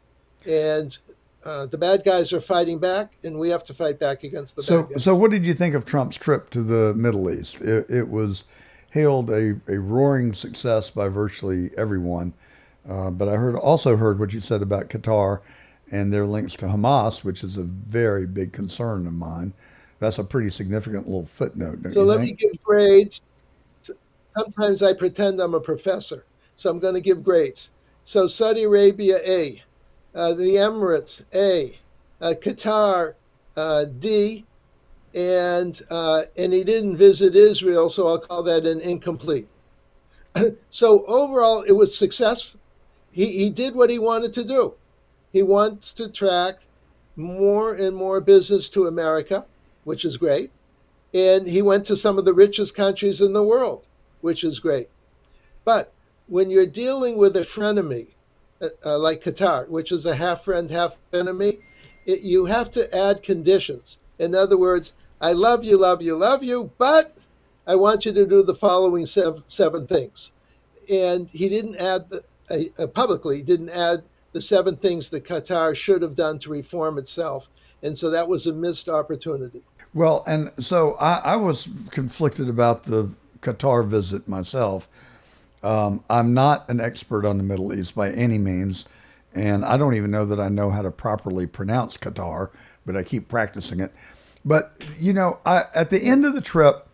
And the bad guys are fighting back, and we have to fight back against the bad guys. So what did you think of Trump's trip to the Middle East? It was hailed a roaring success by virtually everyone. But I also heard what you said about Qatar and their links to Hamas, which is a very big concern of mine. That's a pretty significant little footnote, don't So you let me think? give grades. Sometimes I pretend I'm a professor, so I'm going to give grades. So Saudi Arabia, A. The Emirates, A. Qatar, D. And he didn't visit Israel, so I'll call that an incomplete. So overall, it was successful. He did what he wanted to do. He wants to attract more and more business to America, which is great. And he went to some of the richest countries in the world, which is great. But when you're dealing with a frenemy like Qatar, which is a half friend, half enemy, you have to add conditions. In other words, I love you, love you, love you, but I want you to do the following seven things. And he didn't add publicly, he didn't add the seven things that Qatar should have done to reform itself. And so that was a missed opportunity. Well, and so I was conflicted about the Qatar visit myself. I'm not an expert on the Middle East by any means, and I don't even know that I know how to properly pronounce Qatar, but I keep practicing it. But, at the end of the trip,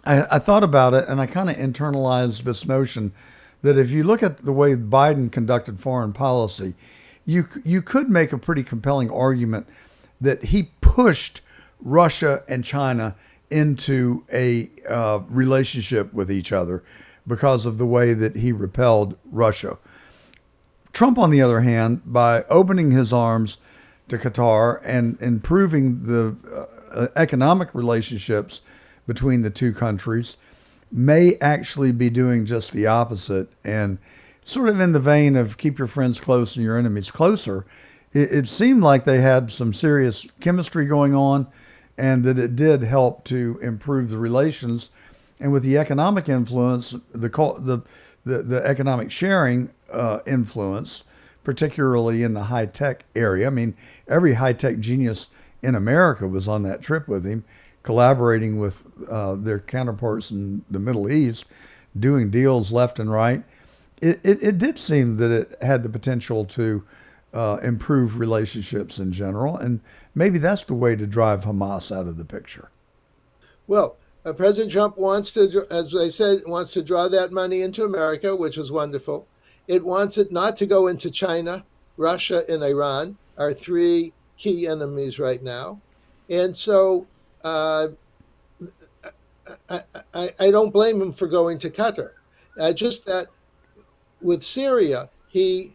I thought about it and I kind of internalized this notion that if you look at the way Biden conducted foreign policy, you could make a pretty compelling argument that he pushed Russia and China into a relationship with each other because of the way that he repelled Russia. Trump, on the other hand, by opening his arms to Qatar and improving the economic relationships between the two countries, may actually be doing just the opposite. And sort of in the vein of keep your friends close and your enemies closer, it seemed like they had some serious chemistry going on and that it did help to improve the relations. And with the economic influence, the economic sharing influence, particularly in the high tech area. I mean, every high tech genius in America was on that trip with him, collaborating with their counterparts in the Middle East, doing deals left and right. It did seem that it had the potential to improve relationships in general, and maybe that's the way to drive Hamas out of the picture. Well, President Trump wants to, as I said, wants to draw that money into America, which is wonderful. It wants it not to go into China, Russia, and Iran, our three key enemies right now. And so I don't blame him for going to Qatar. Just that with Syria, he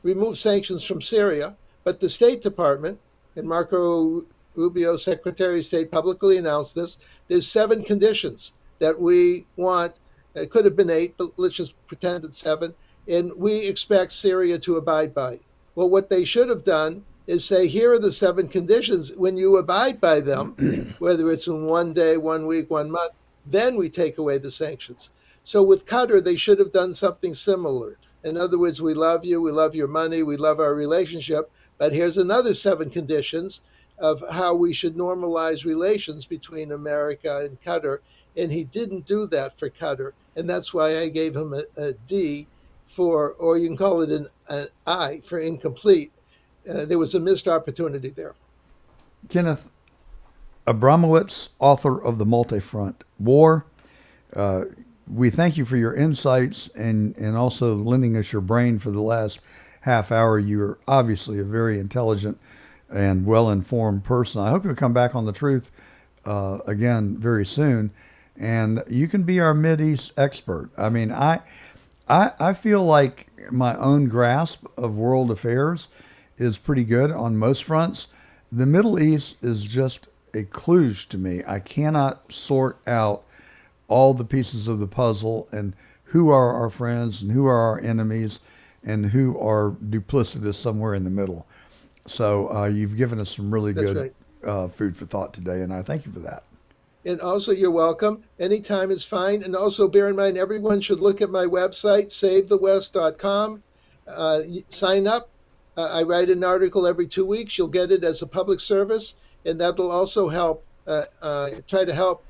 removed sanctions from Syria, but the State Department and Marco Rubio, Secretary of State, publicly announced this. There's 7 conditions that we want. It could have been 8, but let's just pretend it's 7. And we expect Syria to abide by. Well, what they should have done is say, here are the 7 conditions. When you abide by them, whether it's in 1 day, 1 week, 1 month, then we take away the sanctions. So with Qatar, they should have done something similar. In other words, we love you, we love your money, we love our relationship, but here's another 7 conditions of how we should normalize relations between America and Qatar. And he didn't do that for Qatar. And that's why I gave him a D for, or you can call it an I for incomplete. There was a missed opportunity there. Kenneth Abramowitz, author of the Multifront War. We thank you for your insights and also lending us your brain for the last half hour. You're obviously a very intelligent and well-informed person. I hope you'll come back on The Truth again very soon, and you can be our Mideast expert. I mean, I feel like my own grasp of world affairs is pretty good on most fronts. The Middle East is just a kludge to me. I cannot sort out all the pieces of the puzzle and who are our friends and who are our enemies and who are duplicitous somewhere in the middle. So you've given us some really That's good right. food for thought today, and I thank you for that. And also, you're welcome. Anytime is fine. And also, bear in mind, everyone should look at my website, savethewest.com. Sign up. I write an article every 2 weeks. You'll get it as a public service, and that'll also help try to help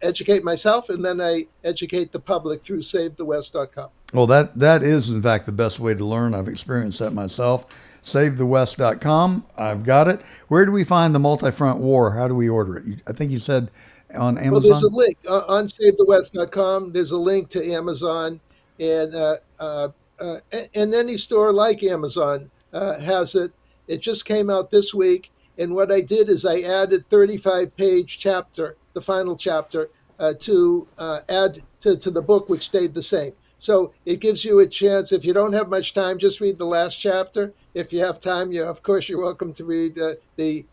educate myself, and then I educate the public through SaveTheWest.com. Well, that is, in fact, the best way to learn. I've experienced that myself. SaveTheWest.com. I've got it. Where do we find the Multifront War? How do we order it? I think you said on Well, there's a Amazon. link on SaveTheWest.com. There's a link to Amazon, and and any store like Amazon has it. It just came out this week, and what I did is I added 35-page chapter, the final chapter, to add to the book, which stayed the same. So it gives you a chance. If you don't have much time, just read the last chapter. If you have time, of course, you're welcome to read the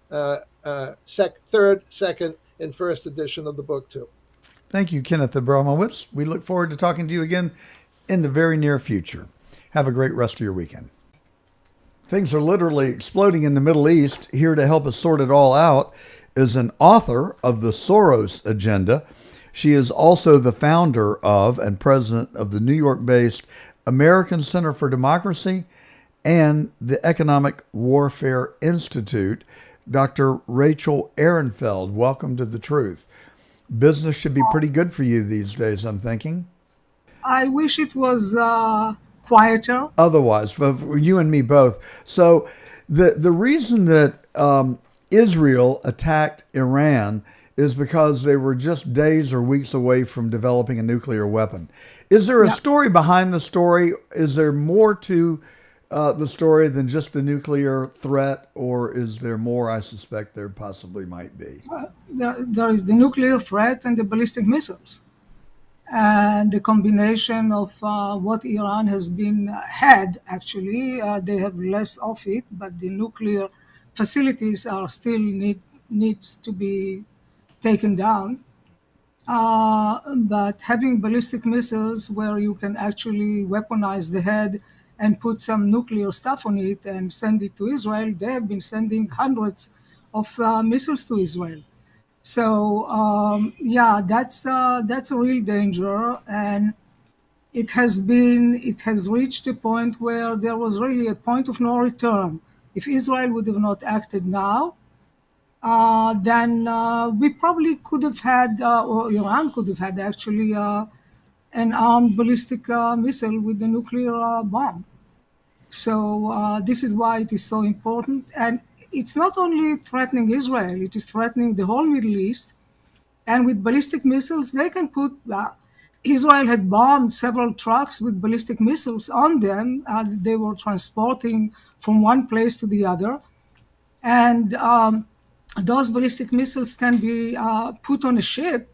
third, second, and first edition of the book too. Thank you, Kenneth Abramowitz. We look forward to talking to you again in the very near future. Have a great rest of your weekend. Things are literally exploding in the Middle East. Here to help us sort it all out is an author of the Soros Agenda. She is also the founder of and president of the New York-based American Center for Democracy and the Economic Warfare Institute. Dr. Rachel Ehrenfeld, welcome to The Truth. Business should be pretty good for you these days, I'm thinking. I wish it was quieter. Otherwise, for you and me both. So the reason that Israel attacked Iran is because they were just days or weeks away from developing a nuclear weapon. Is there a story behind the story? Is there more to the story than just the nuclear threat, or is there more? I suspect there possibly might be. There is the nuclear threat and the ballistic missiles. And the combination of what Iran has had, actually, they have less of it, but the nuclear facilities are still needs to be taken down. But having ballistic missiles where you can actually weaponize the head and put some nuclear stuff on it and send it to Israel, they have been sending hundreds of missiles to Israel. So that's a real danger, and it has reached a point where there was really a point of no return. If Israel would have not acted now, then we probably could have had, or Iran could have had actually, an armed ballistic missile with the nuclear bomb. So this is why it is so important. And it's not only threatening Israel, it is threatening the whole Middle East. And with ballistic missiles, they can put, Israel had bombed several trucks with ballistic missiles on them. They were transporting from one place to the other. And those ballistic missiles can be put on a ship,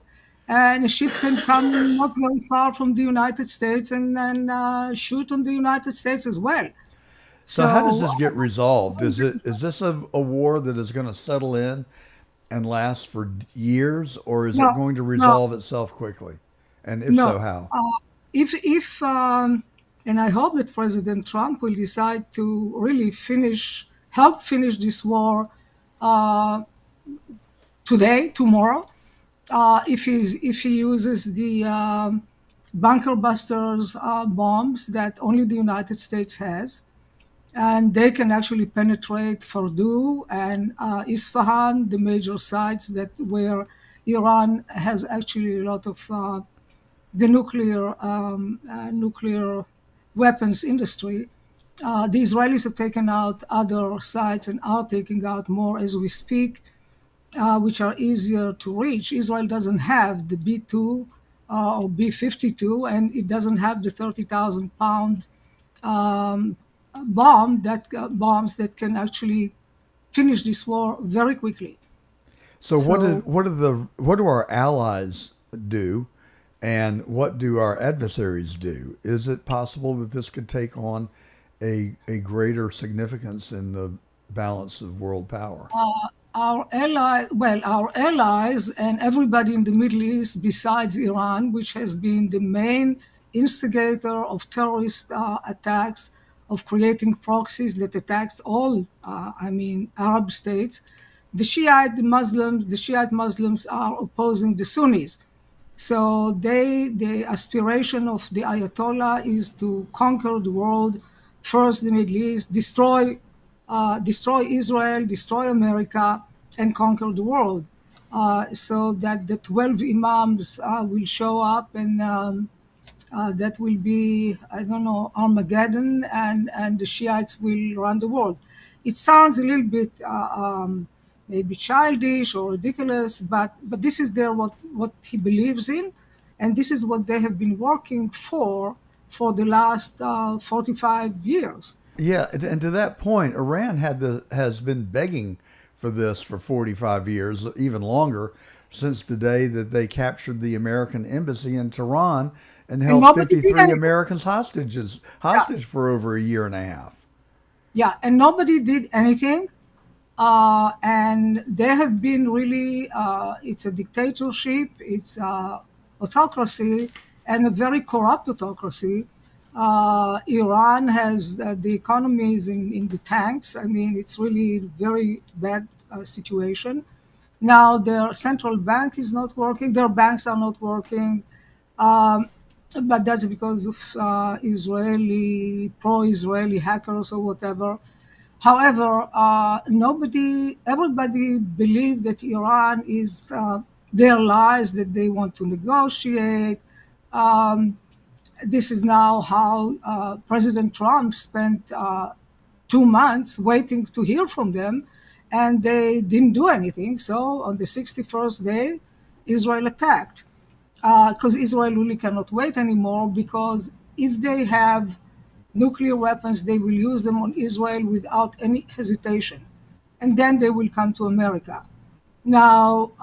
and a ship can come not very far from the United States and then shoot on the United States as well. So how does this get resolved? Is this a war that is going to settle in and last for years, or is it going to resolve itself quickly? And if so, how? If and I hope that President Trump will decide to really help finish this war tomorrow. If he uses the bunker busters bombs that only the United States has, and they can actually penetrate Fordow and Isfahan, the major sites where Iran has actually a lot of the nuclear weapons industry. The Israelis have taken out other sites and are taking out more as we speak, which are easier to reach. Israel doesn't have the B-2 or B-52, and it doesn't have the 30,000-pound bombs that can actually finish this war very quickly. So what do our allies do, and what do our adversaries do? Is it possible that this could take on a greater significance in the balance of world power? Our allies and everybody in the Middle East besides Iran, which has been the main instigator of terrorist attacks, of creating proxies that attacks all, Arab states. The Shiite Muslims are opposing the Sunnis. So the aspiration of the Ayatollah is to conquer the world, first the Middle East, destroy Israel, destroy America, and conquer the world. so that the 12 imams will show up, and that will be, I don't know, Armageddon, and the Shiites will run the world. It sounds a little bit maybe childish or ridiculous, but this is what he believes in, and this is what they have been working for the last 45 years. Yeah, and to that point, Iran has been begging for this for 45 years, even longer, since the day that they captured the American embassy in Tehran and And held nobody did 53 anything. Americans Yeah, hostage for over a year and a half. yeah, and nobody did anything. And they have been really, it's a dictatorship, it's autocracy, and a very corrupt autocracy. Iran has the economy is in the tanks. I mean, it's really very bad situation. Now their central bank is not working. Their banks are not working. Um, but that's because of pro-Israeli hackers or whatever. However, everybody believed that Iran is their lies, that they want to negotiate. Um, this is now how President Trump spent 2 months waiting to hear from them, and they didn't do anything. So on the 61st day, Israel attacked because Israel really cannot wait anymore, because if they have nuclear weapons, they will use them on Israel without any hesitation. And then they will come to America. Now,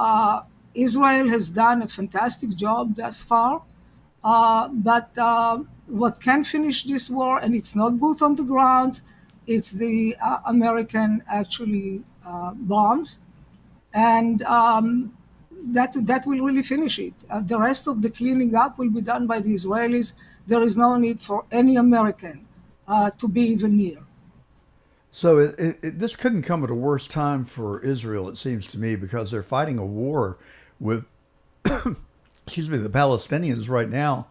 Israel has done a fantastic job thus far, but what can finish this war, and it's not boots on the ground, it's the American actually bombs, and that will really finish it. The rest of the cleaning up will be done by the Israelis. There is no need for any American to be even near. So this couldn't come at a worse time for Israel, it seems to me, because they're fighting a war with, excuse me, the Palestinians right now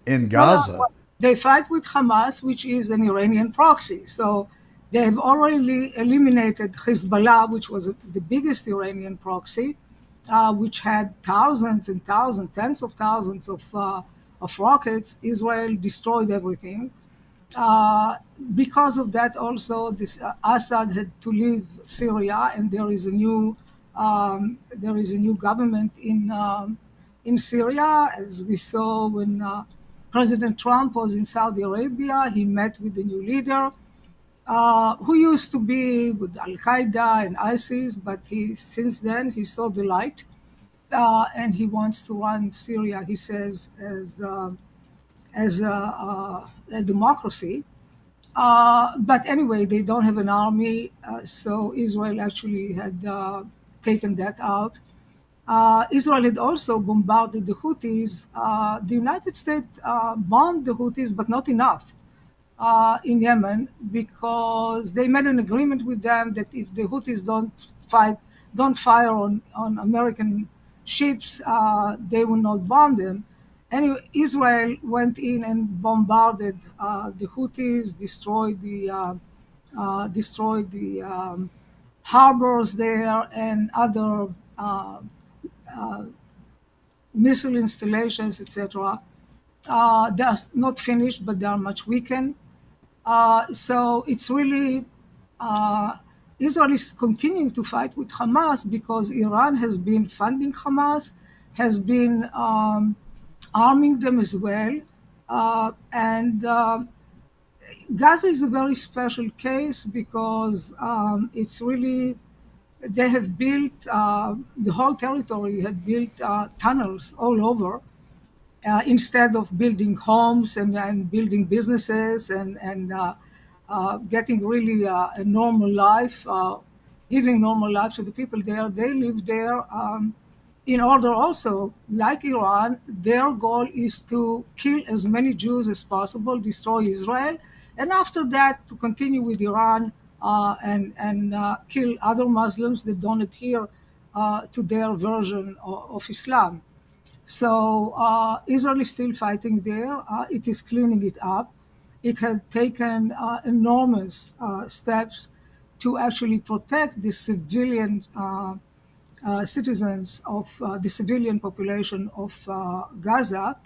in Gaza. Well, they fight with Hamas, which is an Iranian proxy. So they have already eliminated Hezbollah, which was the biggest Iranian proxy, which had thousands and thousands, tens of thousands of rockets. Israel destroyed everything. Uh, because of that, also, this Assad had to leave Syria, and there is a new government in Syria, as we saw when President Trump was in Saudi Arabia. He met with the new leader, who used to be with Al Qaeda and ISIS, but since then he saw the light, and he wants to run Syria, he says, as a democracy. But anyway, they don't have an army, so Israel actually had taken that out. Israel had also bombarded the Houthis. The United States bombed the Houthis, but not enough in Yemen, because they made an agreement with them that if the Houthis don't fire on American ships, they will not bomb them. Anyway, Israel went in and bombarded the Houthis, destroyed the harbors there and other missile installations, etc. They are not finished, but they are much weakened. So it's really Israel is continuing to fight with Hamas because Iran has been funding Hamas, has been arming them as well, and Gaza is a very special case because it's really they have built the whole territory had built tunnels all over instead of building homes and building businesses and getting really a normal life, giving normal life to the people there. They live there in order also, like Iran, their goal is to kill as many Jews as possible, destroy Israel, and after that to continue with Iran and kill other Muslims that don't adhere to their version of Islam. So Israel is still fighting there. It is cleaning it up. It has taken enormous steps to actually protect the civilian citizens of the civilian population of Gaza,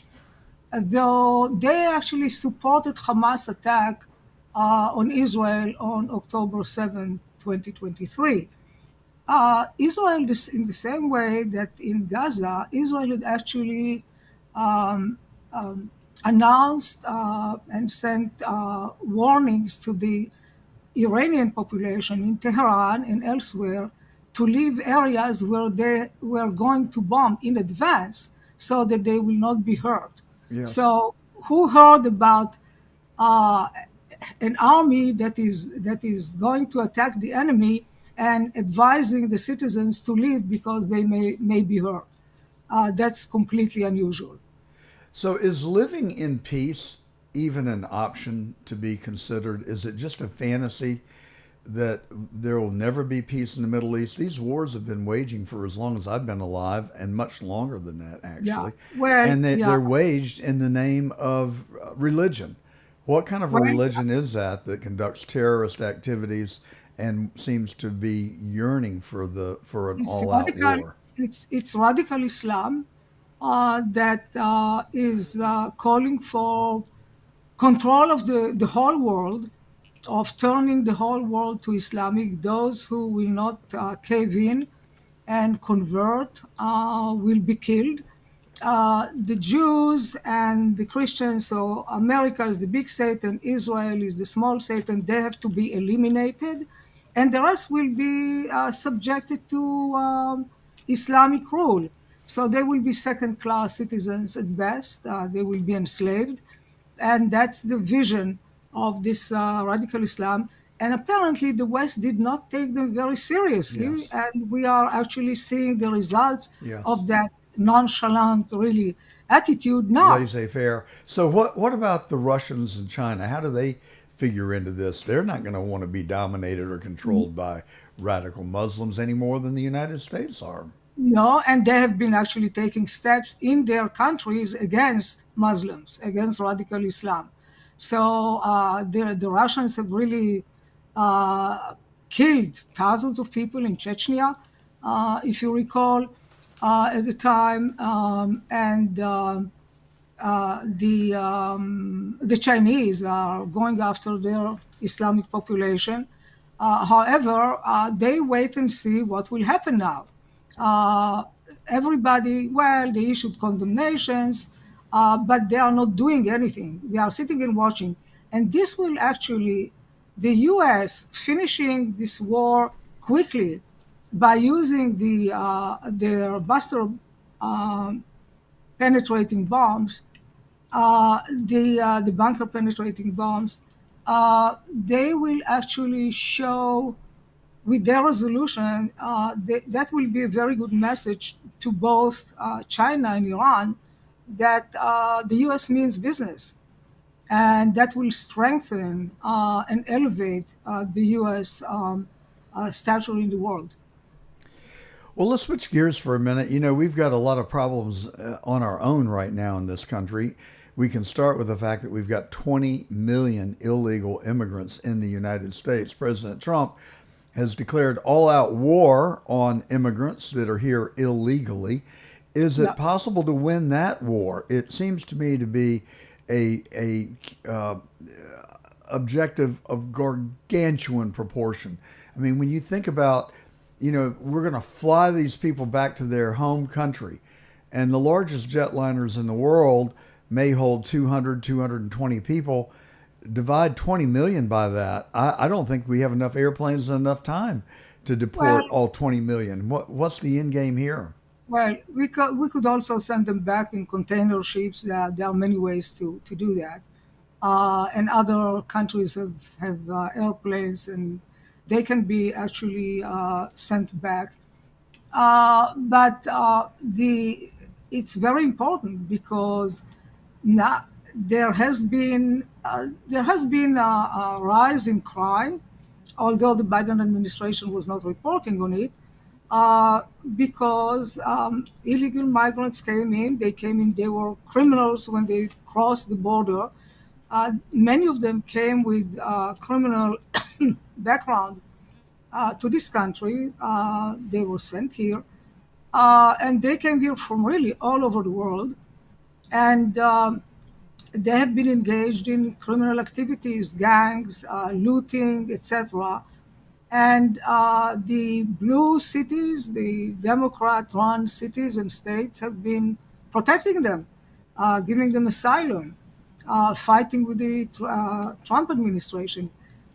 though they actually supported Hamas attack on Israel on October 7, 2023. Israel, in the same way that in Gaza, Israel had actually um, announced and sent warnings to the Iranian population in Tehran and elsewhere to leave areas where they were going to bomb in advance so that they will not be hurt. Yes. So, who heard about uh, an army that is going to attack the enemy and advising the citizens to leave because they may be hurt? That's completely unusual. So is living in peace even an option to be considered? Is it just a fantasy that there will never be peace in the Middle East? These wars have been waging for as long as I've been alive, and much longer than that, Yeah. actually. Well, And yeah. they're waged in the name of religion. What kind of a Well, religion is that conducts terrorist activities and seems to be yearning for an it's all-out radical. war? It's radical Islam that is calling for control of the whole world, of turning the whole world to Islamic. Those who will not cave in and convert will be killed. The Jews and the Christians, so America is the big Satan, Israel is the small Satan, they have to be eliminated, and the rest will be subjected to Islamic rule. So they will be second class citizens at best, they will be enslaved, and that's the vision of this radical Islam. And apparently, the West did not take them very seriously, Yes. and we are actually seeing the results Yes. of that nonchalant, really, attitude now. Laissez-faire. So what about the Russians and China? How do they figure into this? They're not going to want to be dominated or controlled by radical Muslims any more than the United States are. No, and they have been actually taking steps in their countries against Muslims, against radical Islam. So the Russians have really killed thousands of people in Chechnya, if you recall, at the time, and the Chinese are going after their Islamic population. However, they wait and see what will happen now. Uh, Everybody, well, they issued condemnations, but they are not doing anything. They are sitting and watching. And this will actually, the US finishing this war quickly by using their buster penetrating bombs, the bunker penetrating bombs, they will actually show with their resolution, that will be a very good message to both China and Iran that the US means business. And that will strengthen and elevate the US stature in the world. Well, let's switch gears for a minute. You know, we've got a lot of problems on our own right now in this country. We can start with the fact that we've got 20 million illegal immigrants in the United States. President Trump has declared all-out war on immigrants that are here illegally. Is it Yeah. possible to win that war? It seems to me to be a objective of gargantuan proportion. I mean, when you think about, you know, we're going to fly these people back to their home country, and the largest jetliners in the world may hold 200, 220 people. Divide 20 million by that. I don't think we have enough airplanes and enough time to deport Well, all 20 million. What's the end game here? well, we could also send them back in container ships. There are many ways to do that. And other countries have airplanes, and they can be actually sent back. But it's very important because now there has been a rise in crime, although the Biden administration was not reporting on it, uh, because illegal migrants came in. They came in. They were criminals when they crossed the border. Many of them came with criminal background to this country. They were sent here, And they came here from really all over the world. And they have been engaged in criminal activities, gangs, looting, etc. And the blue cities, the Democrat-run cities and states have been protecting them, giving them asylum, fighting with the Trump administration.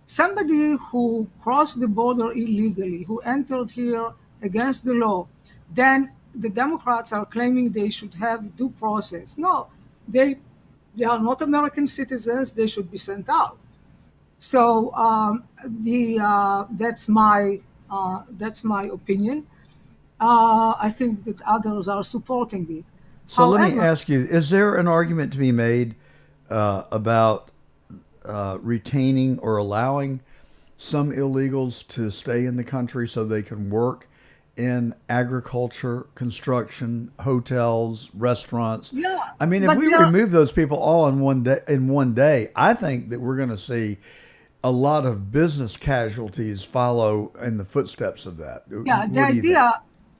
Somebody who crossed the border illegally, who entered here against the law, then the Democrats are claiming they should have due process. No, they they are not American citizens. They should be sent out. So that's my opinion. I think that others are supporting it. So let me However, ask you: is there an argument to be made about retaining or allowing some illegals to stay in the country so they can work in agriculture, construction, hotels, restaurants? yeah, I mean, if but we there, remove those people all in one day, I think that we're going to see a lot of business casualties follow in the footsteps of that. yeah, What do you think?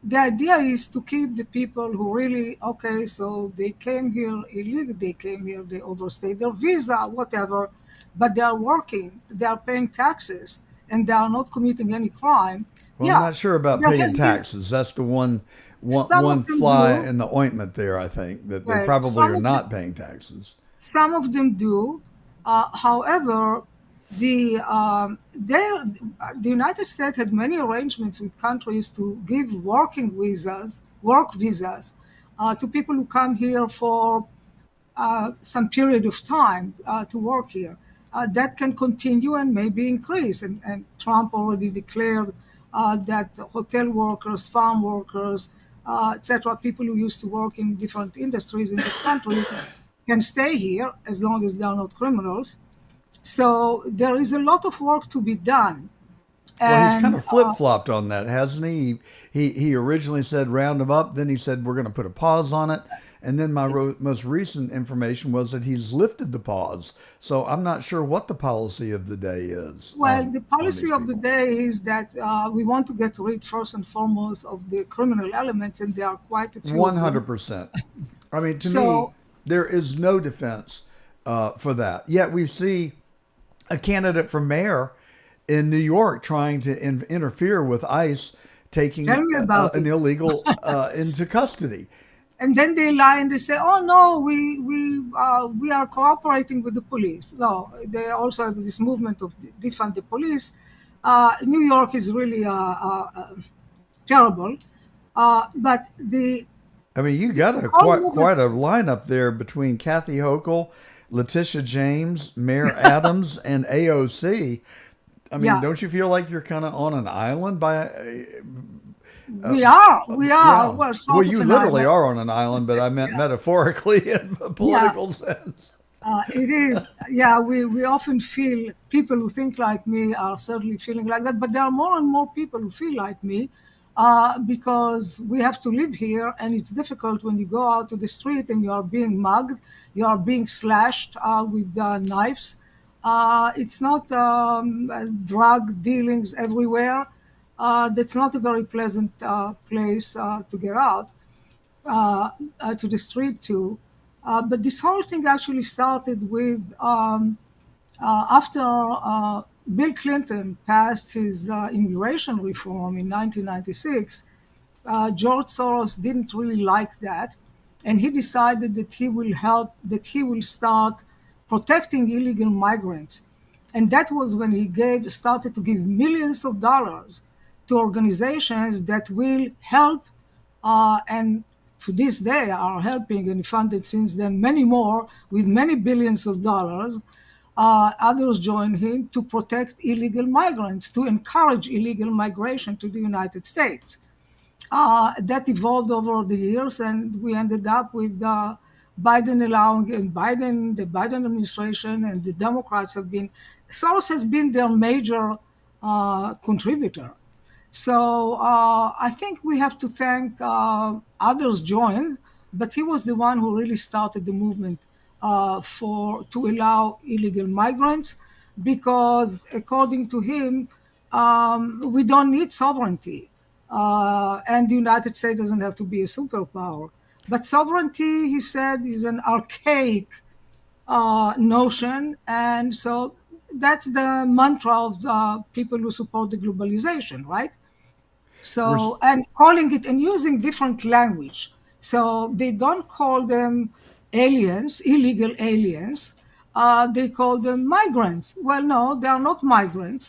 the idea is to keep the people who really okay. So they came here illegally. They came here. They overstayed their visa, whatever, but they are working. They are paying taxes, and they are not committing any crime. Well, I'm Yeah, not sure about there paying has been taxes. That's the some one of them fly do. in the ointment there. I think that they Well, probably are not paying taxes. some of them do. However, the United States had many arrangements with countries to give work visas, to people who come here for some period of time to work here. That can continue and maybe increase. And Trump already declared that hotel workers, farm workers, etc., people who used to work in different industries in this country can stay here as long as they are not criminals. So there is a lot of work to be done. Well, he's kind And of flip flopped on that, hasn't he? He originally said round them up, then he said we're going to put a pause on it, and then my most recent information was that he's lifted the pause. So I'm not sure what the policy of the day is well, the on policy these of the people. day is that we want to get rid, first and foremost, of the criminal elements, and there are quite a few of them. 100%. I mean, to me, So, there is no defense for that. Yet we see a candidate for mayor in New York trying to interfere with ICE tell taking me about an it. illegal into custody. And then they lie and they say, "Oh no, we are cooperating with the police." No, they also have this movement of defund the police. New York is really terrible, but I mean, you the got a whole movement. quite a lineup there between Kathy Hochul, Letitia James, Mayor Adams, and AOC. I mean, Yeah, don't you feel like you're kind of on an island by we are. yeah. Well, Well, sort of you an literally island. are on an island, but I meant Yeah, metaphorically in a yeah. political sense. It is, yeah, we often feel people who think like me are certainly feeling like that, but there are more and more people who feel like me because we have to live here and it's difficult when you go out to the street and you are being mugged, you are being slashed with knives. It's not drug dealings everywhere. That's not a very pleasant place to get out to the street too. But this whole thing actually started with after Bill Clinton passed his immigration reform in 1996. George Soros didn't really like that, and he decided that he will start protecting illegal migrants. And that was when he started to give millions of dollars to organizations that will help and to this day are helping and funded since then many more with many billions of dollars. Others joined him to protect illegal migrants, to encourage illegal migration to the United States. That evolved over the years, and we ended up with Biden allowing, and the Biden administration and the Democrats have been, Soros has been their major contributor. So I think we have to thank others joined, but he was the one who really started the movement to allow illegal migrants, because according to him, we don't need sovereignty. And the United States doesn't have to be a superpower. But sovereignty, he said, is an archaic notion. And so that's the mantra of the people who support the globalization, right? We're, So, and calling it and using different language. So they don't call them aliens, illegal aliens. They call them migrants. Well, no, they are not migrants.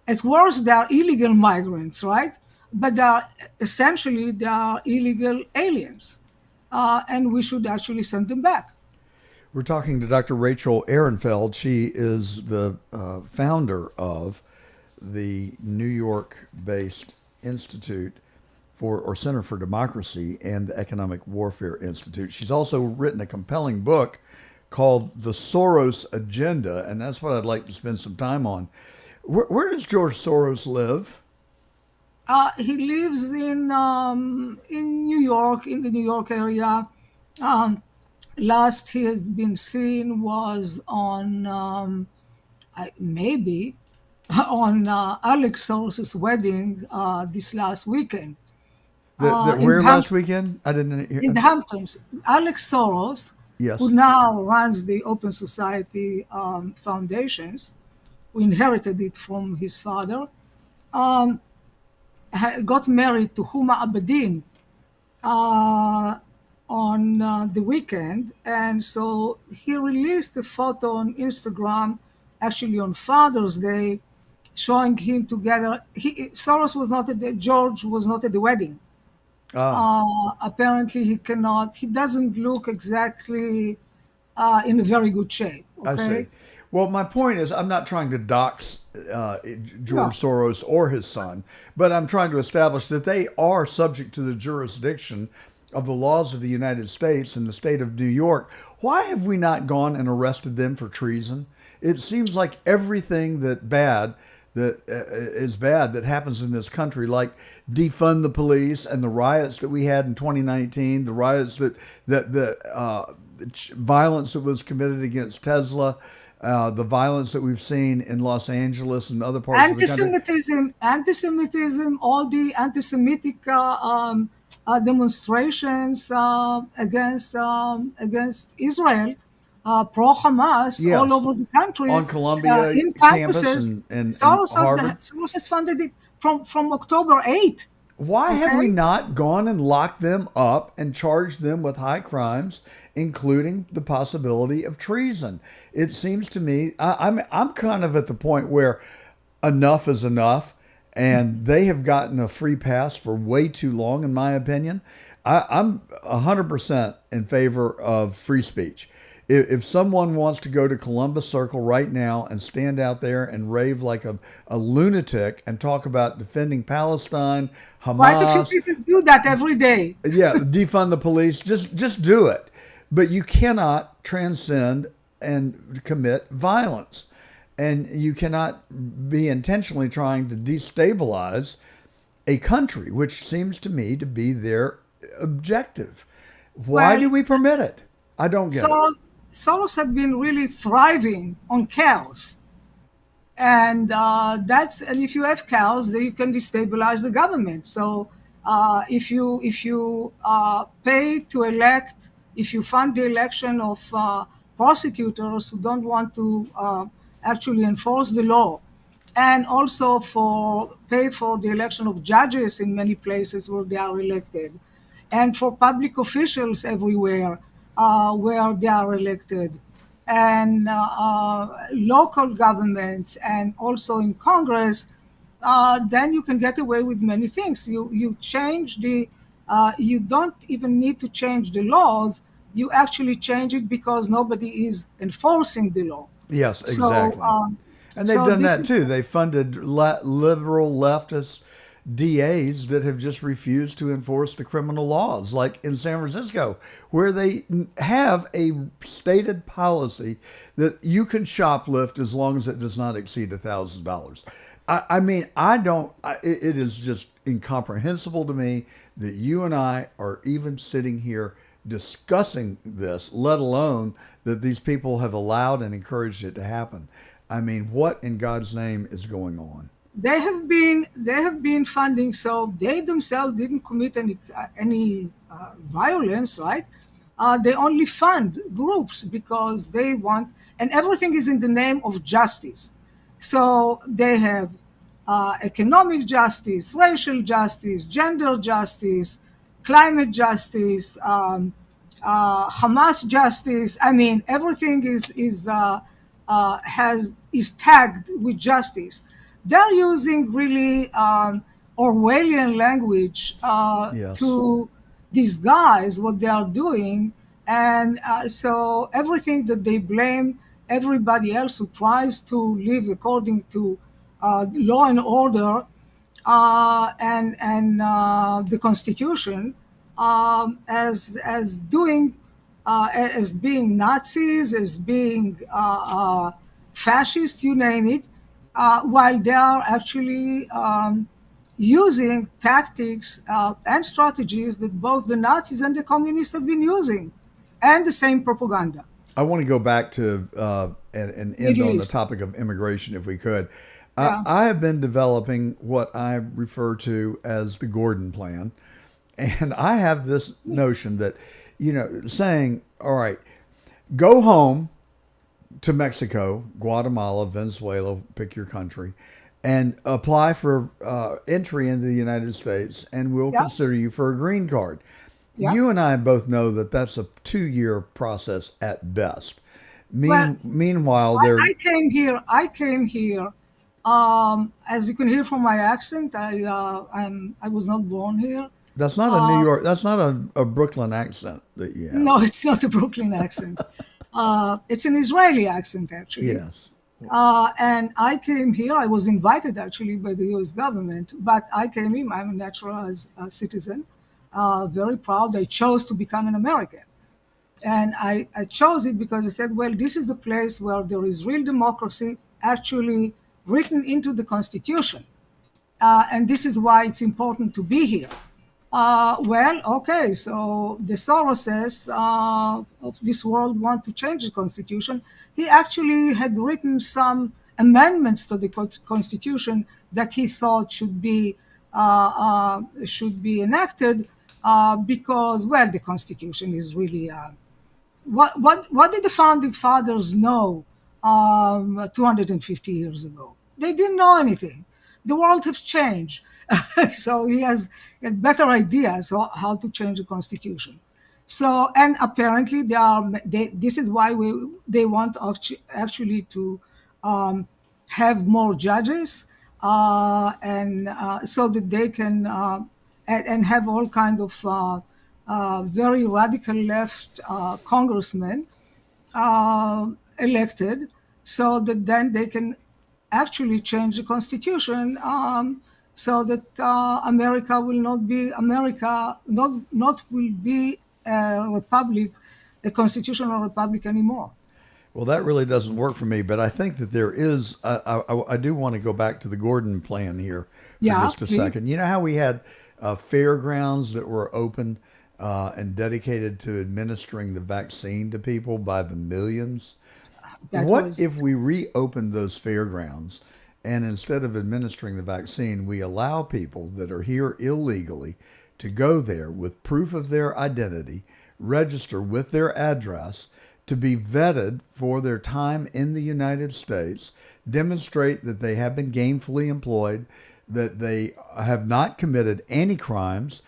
At worst, they are illegal migrants, right? But they are illegal aliens, and we should actually send them back. we're talking to Dr. Rachel Ehrenfeld. She is the founder of the New York-based Institute or Center for Democracy and the Economic Warfare Institute. She's also written a compelling book called The Soros Agenda, and that's what I'd like to spend some time on. Where does George Soros live? He lives in New York, in the New York area. Last he has been seen was on maybe on Alex Soros's wedding this last weekend. Where last weekend? I didn't hear. In the Hamptons. Alex Soros, Yes. who now runs the Open Society Foundations, who inherited it from his father, got married to Huma Abedin on the weekend. And so he released a photo on Instagram, actually on Father's Day, showing him together. George was not at the wedding. Apparently he doesn't look exactly in a very good shape. I Okay. see. Well, my point is, I'm not trying to dox George No. Soros or his son, but I'm trying to establish that they are subject to the jurisdiction of the laws of the United States and the state of New York. Why have we not gone and arrested them for treason? It seems like everything that is bad that happens in this country, like defund the police and the riots that we had in 2019, the riots the violence that was committed against Tesla, the violence that we've seen in Los Angeles and other parts of the country. Anti-Semitism, all the anti-Semitic demonstrations against Israel, pro-Hamas, Yes. all over the country, On Columbia in campus campuses. and Soros Harvard. has funded it from October 8th. Why have we Okay. not gone and locked them up and charged them with high crimes, including the possibility of treason? It seems to me, I'm kind of at the point where enough is enough, and they have gotten a free pass for way too long, in my opinion. I'm 100% in favor of free speech. If someone wants to go to Columbus Circle right now and stand out there and rave like a lunatic and talk about defending Palestine, Quite a few Hamas, people do that every day. yeah, defund the police, just do it. But you cannot transcend and commit violence. And you cannot be intentionally trying to destabilize a country, which seems to me to be their objective. Why Well, do we permit it? I don't get it. Soros had been really thriving on chaos, and and if you have chaos, then you can destabilize the government. So if you pay to elect, if you fund the election of prosecutors who don't want to actually enforce the law, and also pay for the election of judges in many places where they are elected, and for public officials everywhere where they are elected, and local governments, and also in Congress, then you can get away with many things. You don't even need to change the laws. You actually change it because nobody is enforcing the law. Yes, So, exactly. And they've so done this that is- too. They funded liberal leftist DAs that have just refused to enforce the criminal laws, like in San Francisco, where they have a stated policy that you can shoplift as long as it does not exceed $1,000. I mean, it is just incomprehensible to me that you and I are even sitting here discussing this, let alone that these people have allowed and encouraged it to happen. I mean, what in God's name is going on? they have been funding, so they themselves didn't commit any violence, right? They only fund groups because they want, and everything is in the name of justice. So they have economic justice, racial justice, gender justice, climate justice, Hamas justice. I mean, everything is tagged with justice. They're using really Orwellian language Yes. to disguise what they are doing, and so everything that they blame everybody else who tries to live according to law and order and the Constitution as doing as being Nazis, as being fascist, you name it, while they are actually using tactics and strategies that both the Nazis and the communists have been using, and the same propaganda. I want to go back to and end Middle on the East. topic of immigration, if we could. Yeah. I have been developing what I refer to as the Gordon Plan, and I have this notion that, saying, all right, go home to Mexico, Guatemala, Venezuela, pick your country, and apply for entry into the United States, and we'll Yeah. consider you for a green card. Yeah. You and I both know that that's a 2-year process at best. Well, Meanwhile, I came here. As you can hear from my accent, I was not born here. that's not a New Uh, York, that's not a Brooklyn accent that you have. no, it's not a Brooklyn accent. It's an Israeli accent, actually. Yes. And I came here. I was invited actually by the U.S. government, but I came in. I'm a naturalized citizen. Very proud. I chose to become an American. And I chose it because I said, well, this is the place where there is real democracy actually written into the Constitution. And this is why it's important to be here. Well, okay, so the Soroses of this world want to change the Constitution. He actually had written some amendments to the Constitution that he thought should be enacted because, well, the Constitution is really what did the founding fathers know 250 years ago? They didn't know anything. The world has changed. So he has better ideas how to change the constitution. So, and apparently this is why they want actually to have more judges and so that they can and have all kind of very radical left congressmen elected, so that then they can actually change the constitution so that America will not be America, not will be a republic, a constitutional republic anymore. Well, that really doesn't work for me, but I think that there is. I do want to go back to the Gordon Plan here for Yeah, just a please. second. You know how we had fairgrounds that were open and dedicated to administering the vaccine to people by the millions? That What was if we reopened those fairgrounds and instead of administering the vaccine, we allow people that are here illegally to go there with proof of their identity, register with their address, to be vetted for their time in the United States, demonstrate that they have been gainfully employed, that they have not committed any crimes,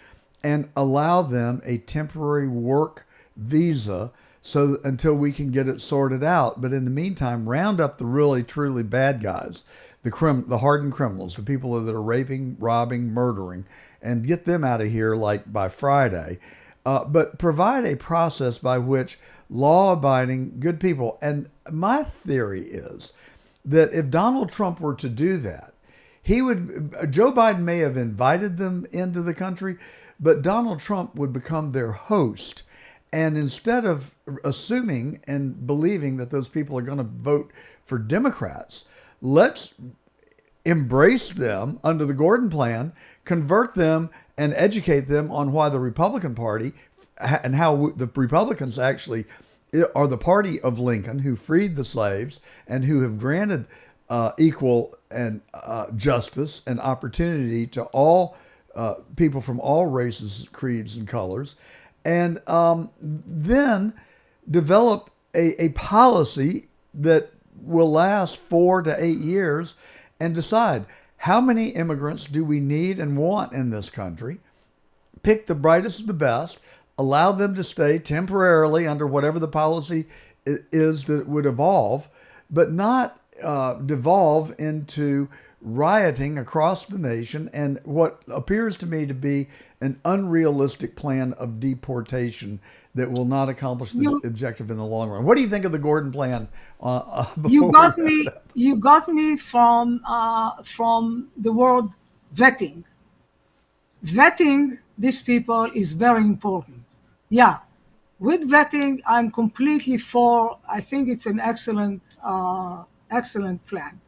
and allow them a temporary work visa so until we can get it sorted out. But in the meantime, round up the really truly bad guys, the hardened criminals, the people that are raping, robbing, murdering, and get them out of here like by Friday. But provide a process by which law-abiding, good people. And my theory is that if Donald Trump were to do that, Joe Biden may have invited them into the country, but Donald Trump would become their host. And instead of assuming and believing that those people are going to vote for Democrats, let's embrace them under the Gordon Plan, convert them and educate them on why the Republican Party and how the Republicans actually are the party of Lincoln, who freed the slaves and who have granted equal and justice and opportunity to all people from all races, creeds, and colors, and then develop a policy that will last 4 to 8 years and decide how many immigrants do we need and want in this country, pick the brightest of the best, allow them to stay temporarily under whatever the policy is that would evolve, but not devolve into rioting across the nation and what appears to me to be an unrealistic plan of deportation that will not accomplish the objective in the long run. What do you think of the Gordon plan? You got me from the word vetting. Vetting these people is very important. Yeah, with vetting, I'm completely for. I think it's an excellent plan.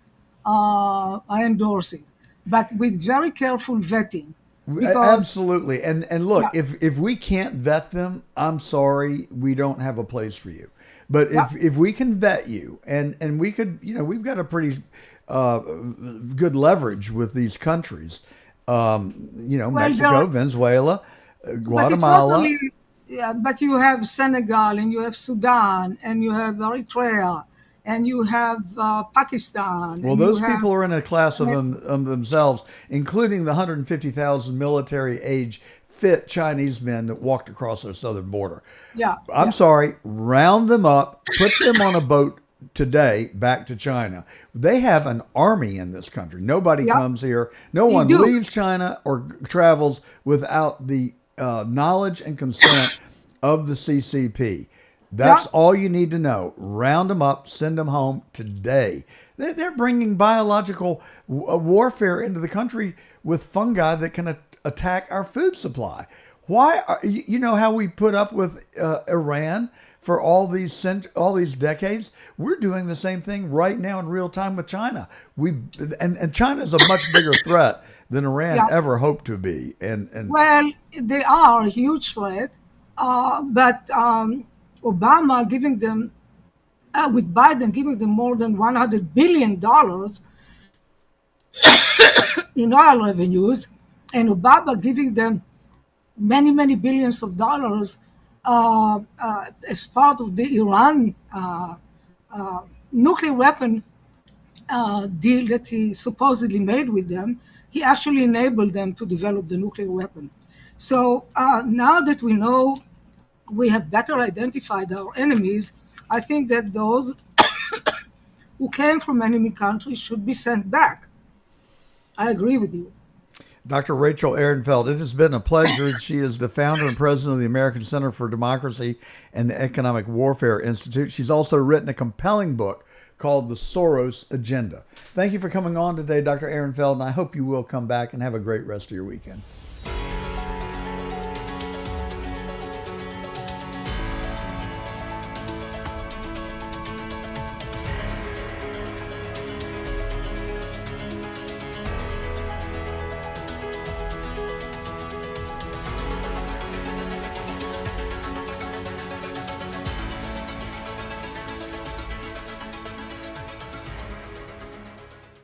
I endorse it, but with very careful vetting. Absolutely. And look, Yeah. if we can't vet them, I'm sorry, we don't have a place for you. But if we can vet you and we could, we've got a pretty good leverage with these countries, Mexico, Venezuela, Guatemala. But it's not only, but you have Senegal and you have Sudan and you have Eritrea and you have Pakistan. Well, those people are in a class of themselves, including the 150,000 military age fit Chinese men that walked across our southern border. Yeah. I'm sorry, round them up, put them on a boat today back to China. They have an army in this country. Nobody comes here. No one leaves China or travels without the knowledge and consent of the CCP. That's all you need to know. Round them up, send them home today. They're bringing biological warfare into the country with fungi that can attack our food supply. Why? You know how we put up with Iran for all these decades? We're doing the same thing right now in real time with China. And China is a much bigger threat than Iran ever hoped to be. Well, they are a huge threat, but Obama giving them, with Biden giving them more than $100 billion in oil revenues, and Obama giving them many, many billions of dollars as part of the Iran nuclear weapon deal that he supposedly made with them. He actually enabled them to develop the nuclear weapon. So now that we know we have better identified our enemies, I think that those who came from enemy countries should be sent back. I agree with you. Dr. Rachel Ehrenfeld, it has been a pleasure. She is the founder and president of the American Center for Democracy and the Economic Warfare Institute. She's also written a compelling book called The Soros Agenda. Thank you for coming on today, Dr. Ehrenfeld, and I hope you will come back and have a great rest of your weekend.